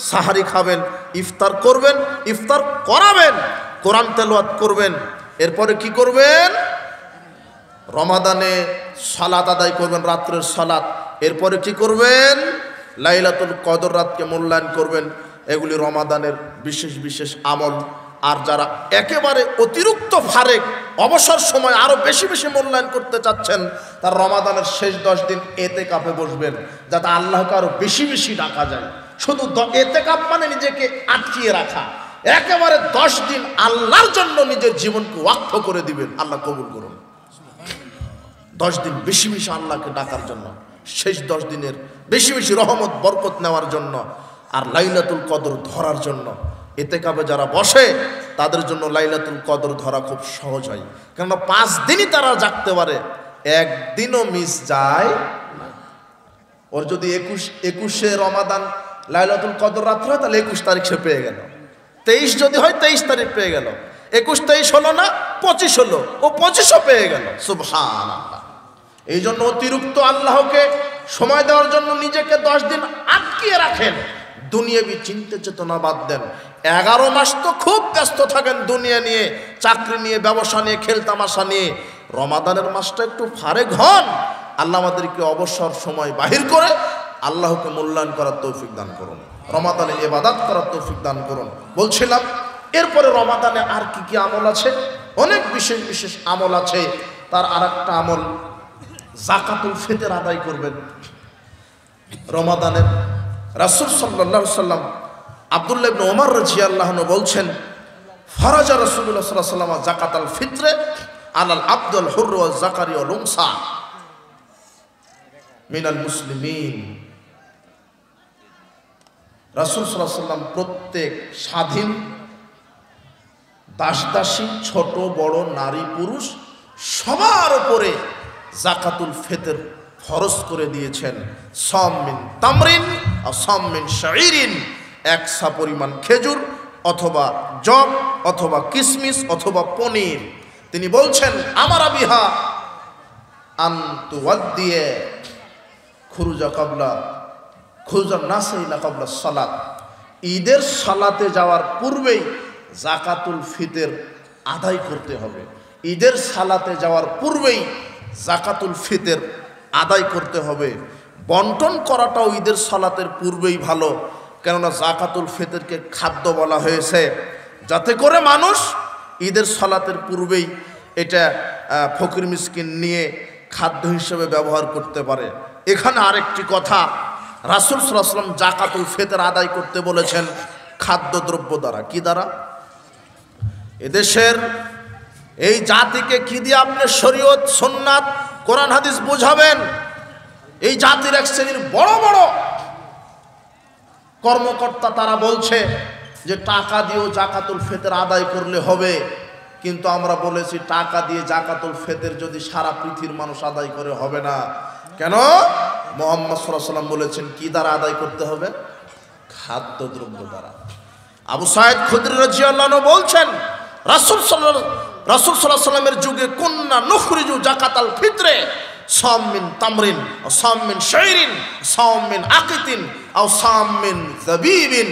সাহারি খাবেন, ইফতার করবেন, ইফতার করাবেন, কোরআন তেলাওয়াত করবেন। এরপরে কি করবেন? রমাদানে সালাত আদায় করবেন, রাত্রের সালাত। এরপরে কি করবেন? লাইলাতুল কদর রাতকে মূল্যায়ন করবেন। এগুলি রমাদানের বিশেষ বিশেষ আমল। আর যারা একেবারে অতিরিক্ত ফারেক, অবসর সময় আরো বেশি বেশি মূল্যায়ন করতে চাচ্ছেন, তার রমাদানের শেষ 10 দিন এতেকাফে বসবেন, যাতে আল্লাহকে আরো বেশি বেশি ডাকা যায়। শুধু এতেকাফ মানে নিজেকে আটকিয়ে রাখা, একেবারে 10 দিন আল্লাহর জন্য নিজের জীবনকে ওয়াকফ করে দিবেন। আল্লাহ কবুল করুন। 10 দিন বেশি বেশি আল্লাহকে ডাকার জন্য, শেষ 10 দিনের বেশি বেশি রহমত বরকত নেওয়ার জন্য, আর লাইলাতুল কদর ধরার জন্য। এতেকাফে যারা বসে তাদের জন্য লাইলাতুল কদর ধরা খুব সহজ হয়, কেননা 5 দিনই তারা জাগতে পারে, একদিনও মিস যায় না। ওর যদি 21শে রমাদান লাইলাতুল কদর রাত্রে হয়, তাহলে 21 তারিখ সে পেয়ে গেল। 23 যদি হয় 23 তারিখ পেয়ে গেল। 21-23 হলো না, 25 হলো, ও 25ও পেয়ে গেল। সুবহানাল্লাহ। এই জন্য অতিরিক্ত আল্লাহকে সময় দেওয়ার জন্য নিজেকে 10 দিন আটকিয়ে রাখেন। দুনিয়াবি চিন্তা চেতনা বাদ দেন। 11 মাস তো খুব ব্যস্ত থাকেন দুনিয়া নিয়ে, চাকরি নিয়ে, ব্যবসা নিয়ে, খেলতামাশা নিয়ে। রমাদানের মাসটা একটু ফারেক হন। আল্লাহ আমাদেরকে অবসর সময় বাহির করে আল্লাহকে মূল্যায়ন করার তৌফিক দান করুন, রমাদানে ইবাদত করার তৌফিক দান করুন। বলছিলাম এরপরে রমাদানে আর কি কি আমল আছে? অনেক বিশেষ বিশেষ আমল আছে। তার আরেকটা আমল যাকাতুল ফিতর আদায় করবেন রমাদানের। রাসূল সাল্লাল্লাহু আলাইহি সাল্লাম আব্দুল্লাহ ইবনে ওমর রাদিয়াল্লাহু আনহু বলছেন, ফরাজা রাসূলুল্লাহ সাল্লাল্লাহু আলাইহি ওয়াসাল্লাম যাকাতাল ফিত্রে আলাল আব্দুল হুর ওয়া যাকারি ওয়াল উনসা মিনাল মুসলিমিন। রাসূল সাল্লাল্লাহু আলাইহি ওয়াসাল্লাম প্রত্যেক স্বাধীন দাসদাসী ছোট বড় নারী পুরুষ সবার উপরে যাকাতুল ফিতর ফরজ করে দিয়েছেন। সাম মিন তামরিন আর সাম মিন শাইরিন, এক সা পরিমাণ খেজুর অথবা জব অথবা কিশমিশ অথবা পনির। তিনি বলছেন আমারা বিহা আনতুওয়াদ্দিয়ে খুরুজা কাবলা খুরুজা নাসাইলা কাবলা সালাত, ঈদের সালাতে যাওয়ার পূর্বেই যাকাতুল ফিতর আদায় করতে হবে। ঈদের সালাতে যাওয়ার পূর্বেই যাকাতুল ফিতর আদায় করতে হবে। বন্টন করাটাও ঈদের সালাতের পূর্বেই ভালো, কেননা যাকাতুল ফিতরকে খাদ্য বলা হয়েছে যাতে করে মানুষ ঈদের সালাতের পূর্বেই এটা ফকির মিসকিন নিয়ে খাদ্য হিসেবে ব্যবহার করতে পারে। এখানে আরেকটি কথা, রাসূল সাল্লাল্লাহু আলাইহি ওয়াসাল্লাম যাকাতুল ফিতর আদায় করতে বলেছেন খাদ্যদ্রব্য দ্বারা। কি দ্বারা? এদেশের এই জাতিকে কি দিয়ে আপনি শরীয়ত সুন্নাত কোরআন হাদিস বোঝাবেন? এই জাতির এক শ্রেণীর বড় বড় কর্মকর্তা তারা বলছে যে টাকা দিয়েও যাকাতুল ফিতর আদায় করলে হবে, কিন্তু আমরা বলেছি টাকা দিয়ে যাকাতুল ফিতর যদি সারা পৃথিবীর মানুষ আদায় করে হবে না। কেন? মুহাম্মদ সাল্লাল্লাহু আলাইহি ওয়াসাল্লাম বলেছেন কি দ্বারা আদায় করতে হবে? খাদ্যদ্রব্য দ্বারা। আবু সাঈদ খুদরি রাদিয়াল্লাহু আনহু বলছেন রাসূল সাল্লাল্লাহু আলাইহি ওয়াসাল্লামের যুগে কুন্না নুখরিজু যাকাতাল ফিতরে সাম মিন তামরিন ও সাম মিন শাইরিন সাম মিন আকিতিন ও সাম মিন যাবিবিন।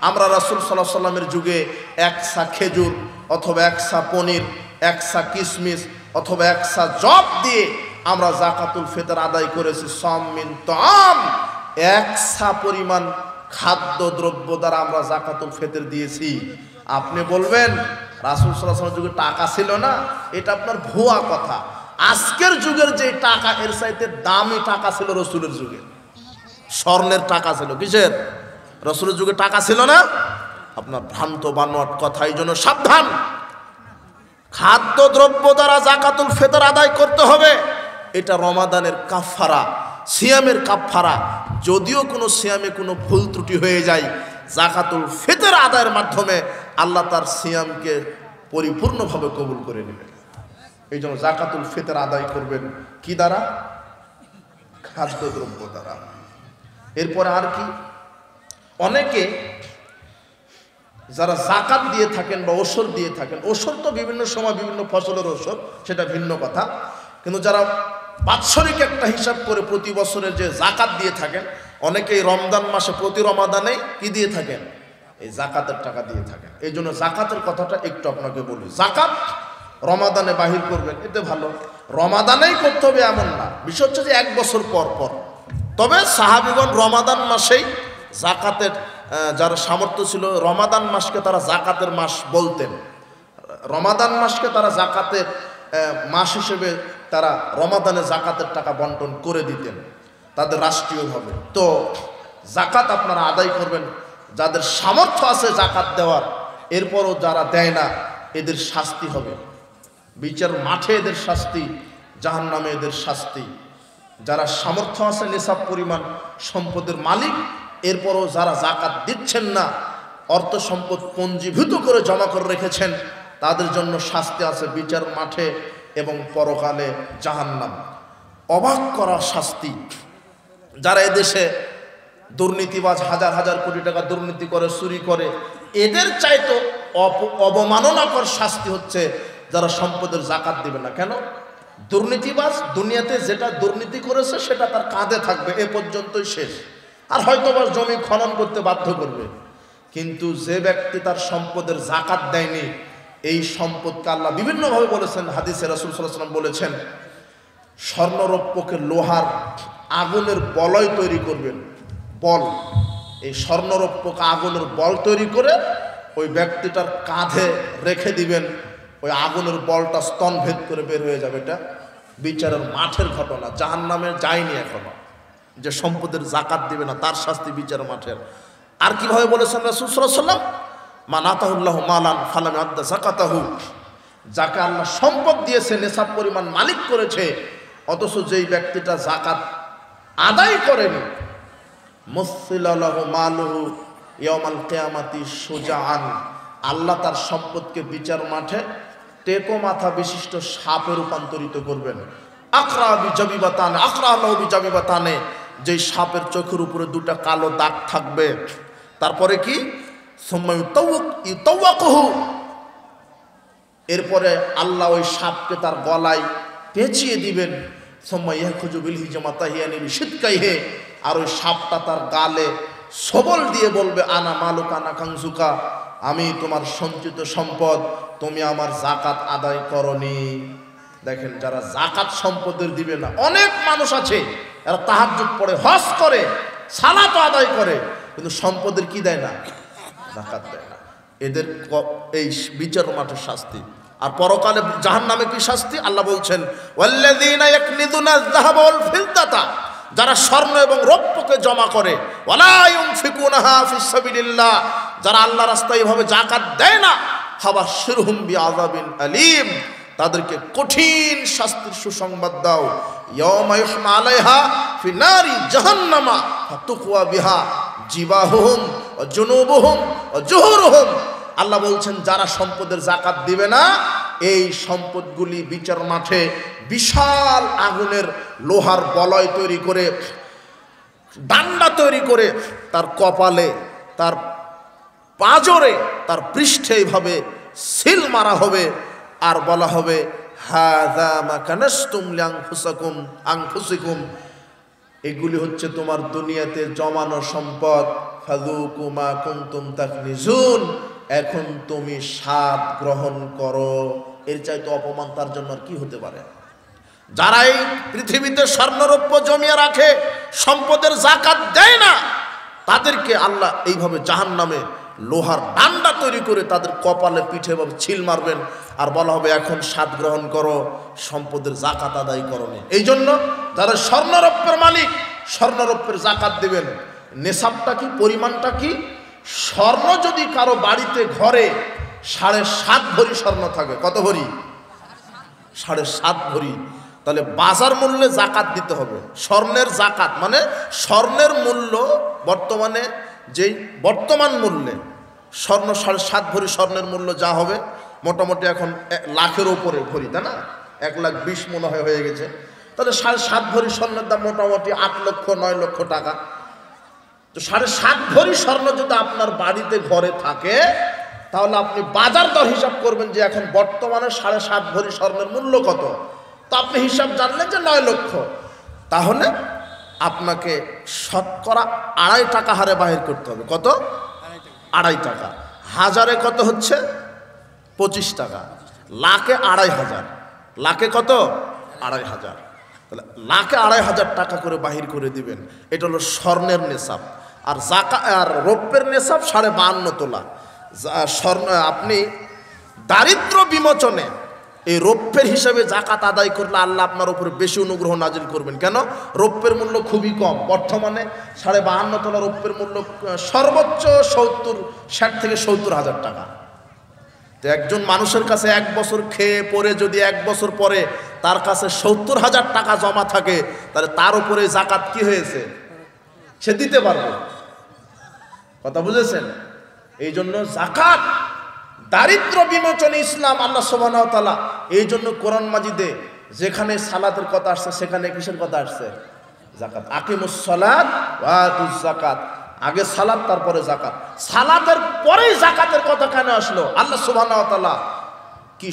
আমরা রাসূল সাল্লাল্লাহু আলাইহি ওয়াসাল্লামের যুগে এক সা খেজুর অথবা এক সা পনির, এক সা কিশমিশ অথবা এক সা জব দিয়ে আমরা যাকাতুল ফিতর আদায় করেছি। সাম মিন তাম, এক সা পরিমাণ খাদ্যদ্রব্য দ্বারা আমরা যাকাতুল ফিতর দিয়েছি। আপনি বলবেন রাসূল সাল্লাল্লাহু আলাইহি ওয়াসাল্লামের যুগে টাকা ছিল না, এটা আপনার ভুয়া কথা। আজকের যুগের যে টাকা এর চাইতে দামি টাকা ছিল রাসূলের যুগে। স্বর্ণের টাকা ছিল। কিসের? রাসূলের যুগে টাকা ছিল না। আপনার ভ্রান্ত বানোয়াট কথা, এই জন্য সাবধান। খাদ্যদ্রব্য দ্বারা যাকাতুল ফিতর আদায় করতে হবে। এটা রমাদানের কাফারা, সিয়ামের কাফারা। যদিও কোনো সিয়ামে কোনো ভুল ত্রুটি হয়ে যায়, যাকাতুল ফিতর আদায়ের মাধ্যমে আল্লাহ তার সিয়ামকে পরিপূর্ণভাবে কবুল করে নেবেন। এই জন্য যাকাতুল ফিতর আদায় করবেন কি দ্বারা? খাদ্যদ্রব্য দ্বারা। এরপরে আর কি? অনেকে যারা যাকাত দিয়ে থাকেন বা ওসর দিয়ে থাকেন, ওসর তো বিভিন্ন সময় বিভিন্ন ফসলের ওসর, সেটা ভিন্ন কথা, কিন্তু যারা বাৎসরিক একটা হিসাব করে প্রতি বছরের যে যাকাত দিয়ে থাকেন, অনেকেই রমজান মাসে প্রতি রমাদানে কি দিয়ে থাকেন? এই যাকাতের টাকা দিয়ে থাকেন। এই জন্য যাকাতের কথাটা একটু আপনাকে বলি। যাকাত রমাদানে বাহির করবেন, এতে ভালো। রমাদানেই করতে হবে এমন না, বিষয় হচ্ছে যে এক বছর পর পর। তবে সাহাবীগণ রমাদান মাসেই যাকাতের যার সামর্থ্য ছিল, রমাদান মাসকে তারা যাকাতের মাস বলতেন। রমাদান মাসকে তারা যাকাতের মাস হিসেবে তারা রমাদানে যাকাতের টাকা বন্টন করে দিতেন তাদের রাষ্ট্রীয়ভাবে। তো যাকাত আপনারা আদায় করবেন। যাদের সামর্থ্য আছে যাকাত দেওয়ার, এরপরও যারা দেয় না এদের শাস্তি হবে, বিচার মাঠে এদের শাস্তি, জাহান্নামে এদের শাস্তি। যারা সামর্থ্য আছে নিসাব পরিমাণ সম্পদের মালিক, এরপরও যারা যাকাত দিচ্ছেন না, অর্থ সম্পদ পঞ্জীভূত করে জমা করে রেখেছেন, তাদের জন্য শাস্তি আছে বিচার মাঠে এবং পরকালে জাহান্নাম। অবাক করা শাস্তি। যারা এদেশে দুর্নীতিবাজ, হাজার হাজার কোটি টাকা দুর্নীতি করে, চুরি করে, এদের চাইতো অবমাননাকর শাস্তি হচ্ছে যারা সম্পদের যাকাত দিবে না। কেন? দুর্নীতিবাজ দুনিয়াতে যেটা দুর্নীতি করেছে সেটা তার কাঁধে থাকবে, এ পর্যন্তই শেষ। আর হয়তো বা জমি খনন করতে বাধ্য করবে, কিন্তু যে ব্যক্তি তার সম্পদের যাকাত দেয়নি, এই সম্পদকে আল্লাহ বিভিন্নভাবে বলেছেন। হাদিসে রাসূল সাল্লাল্লাহু আলাইহি ওয়াসাল্লাম বলেছেন স্বর্ণরৌপ্যকে লোহার আগুনের বলয় তৈরি করবেন, বল। এই স্বর্ণরৌপ্যকে আগুনের বল তৈরি করে ওই ব্যক্তিটার কাঁধে রেখে দিবেন, ওই আগুনের বলটা স্তনভেদ করে বের হয়ে যাবে। এটা বিচারের মাঠের ঘটনা, জাহান্নামে যায়নি এখনো। যে সম্পদের যাকাত দিবে না তার শাস্তি বিচার মাঠের। আর কিভাবে বলেছেন রাসূল সাল্লাল্লাহু আলাইহি ওয়াসাল্লাম? মান আতাহুল্লাহু মালান ফালাম আদ্দা যাকাতাহু, যাকে আল্লাহ সম্পদ দিয়েছে, নেশাব পরিমাণ মালিক করেছে, অথচ যেই ব্যক্তিটা যাকাত আদায় করেনি, মুসিলা লাহু মালুহু ইয়াউমাল কিয়ামাতি সুজাআন, আল্লাহ তার সম্পদকে বিচার মাঠে টেকো মাথা বিশিষ্ট সাপে রূপান্তরিত করবেন। আকরা বিজাবিবাতানে, আকরা লাহু বিজাবিবাতানে, যেই সাপের চোখের উপরে দুটা কালো দাগ থাকবে। তারপরে কি, সুম্মা ইউতাওয়াকুহু, এরপরে আল্লাহ ওই সাপকে তার গলায় পেঁচিয়ে দিবেন। সুম্মা ইয়াখুযু বিল হিজামাতা হিয়ানি বিশিদকাইহি, আর ওই সাপটা তার গালে সবল দিয়ে বলবে আনা মালুকা আনা কানজুকা, আমি তোমার সঞ্চিত সম্পদ, তুমি আমার যাকাত আদায় করনি। দেখেন, যারা যাকাত সম্পদের দিবে না, অনেক মানুষ আছে এরা তাহাজ্জুদ পড়ে, হজ করে, সালাত আদায় করে, কিন্তু সম্পদের কি দেয় না, যাকাত দেয় না। এদের এই বিচার মাঠের শাস্তি। আর পরকালে জাহান্নামে কি শাস্তি, আল্লাহ বলছেন ওয়াল্লাযীনা ইয়াকনিযুনা আয-যাহাবা ওয়াল ফিদ্দাতা, যারা স্বর্ণ এবং রৌপ্যকে জমা করে, ওয়ালা ইউনফিকুনাহা ফিস সাবিলিল্লাহ, যারা আল্লাহ রাস্তায় এভাবে যাকাত দেয় না, ফাবাশশিরহুম বিআযাবিন আলীম, তাদেরকে কঠিন শাস্তির সুসংবাদ দাও। ইয়াওমা ইউহমা আলাইহা ফি নারি জাহান্নামা ফাতুকওয়া বিহা জিবাহুহুম ওয়া জুনুবুহুম ওয়া জুহুরুহুম। আল্লাহ বলছেন, যারা সম্পদের যাকাত দিবে না, এই সম্পদগুলি বিচার মাঠে বিশাল আগুনের লোহার বলয় তৈরি করে, ডান্ডা তৈরি করে, তার কপালে, তার পাজরে, তার পৃষ্ঠে এইভাবে সিল মারা হবে, আর বলা হবে হাযা মা কানাসতুম লিআনফুসাকুম আনফুসিকুম, এগুলি হচ্ছে তোমার দুনিয়াতে জমানো সম্পদ, ফাযুকু মা কুনতুম তাকনিজুন, এখন তুমি স্বাদ গ্রহণ করো। এর চাইতে অপমান তার জন্য আর কি হতে পারে? যারা এই পৃথিবীতে স্বর্ণরৌপ্য জমিয়ে রাখে, সম্পদের যাকাত দেয় না, তাদেরকে আল্লাহ এইভাবে জাহান্নামে লোহার ডান্ডা তৈরি করে তাদের কপালে পিঠে ভাবে ছিল মারবেন, আর বলা হবে এখন স্বাদ গ্রহণ করো, সম্পদের যাকাত আদায় করোনি। এই জন্য যারা স্বর্ণরৌপ্যের মালিক, স্বর্ণরৌপ্যের যাকাত দেবেন। নেশাবটা কি, পরিমাণটা কি? স্বর্ণ যদি কারো বাড়িতে ঘরে 7.5 ভরি স্বর্ণ থাকে, কত ভরি? 7.5 ভরি, তাহলে বাজার মূল্যে যাকাত দিতে হবে। স্বর্ণের যাকাত মানে স্বর্ণের মূল্য বর্তমানে, যেই বর্তমান মূল্যে স্বর্ণ 7.5 ভরি স্বর্ণের মূল্য যা হবে, মোটামুটি এখন 1 লাখের ওপরে ভরি, তাই না? 1,20,000 মনে হয় হয়ে গেছে। তাহলে 7.5 ভরি স্বর্ণের দাম মোটামুটি 8 লক্ষ 9 লক্ষ টাকা। তো 7.5 ভরি স্বর্ণ যদি আপনার বাড়িতে ঘরে থাকে, তাহলে আপনি বাজার দর হিসাব করবেন যে এখন বর্তমানে 7.5 ভরি স্বর্ণের মূল্য কত। তো আপনি হিসাব জানলেন যে 9 লক্ষ, তাহলে আপনাকে শতকরা 2.5 টাকা হারে বাহির করতে হবে। কত? 2.5 টাকা। হাজারে কত হচ্ছে? 25 টাকা। লাখে 2,500। লাখে কত? 2,500। তাহলে লাখে 2,500 টাকা করে বাহির করে দিবেন। এটা হলো স্বর্ণের নেশাব। আর আর রৌপ্যের নেশাব 52.5 তোলা। স্বর্ণ আপনি দারিদ্র বিমোচনে এই রৌপ্যের হিসাবে যাকাত আদায় করলে আল্লাহ আপনার উপরে বেশি অনুগ্রহ নাজিল করবেন। কেন? রৌপ্যের মূল্য খুবই কম। বর্তমানে 52.5 তোলা রৌপ্যের মূল্য সর্বোচ্চ 60 থেকে 70,000 টাকা। তো একজন মানুষের কাছে 1 বছর খেয়ে পরে যদি 1 বছর পরে তার কাছে 70,000 টাকা জমা থাকে, তাহলে তার উপরে যাকাত কি হয়েছে? সে দিতে পারবে। কথা বুঝেছেন? এই জন্য যাকাত দারিদ্র বিমোচনে ইসলাম, আল্লাহ সুবহানাহু ওয়া তাআলা এই জন্য কোরআন মাজিদে যেখানে সালাতের কথা আসছে সেখানে কিসের কথা আসছে? যাকাত। আকিমুস সালাত ওয়া আতুজ যাকাত। আগে সালাত, তারপরে যাকাত। সালাতের পরেই যাকাতের কথা কেন আসলো? আল্লাহ সুবহানাহু ওয়া তাআলা কি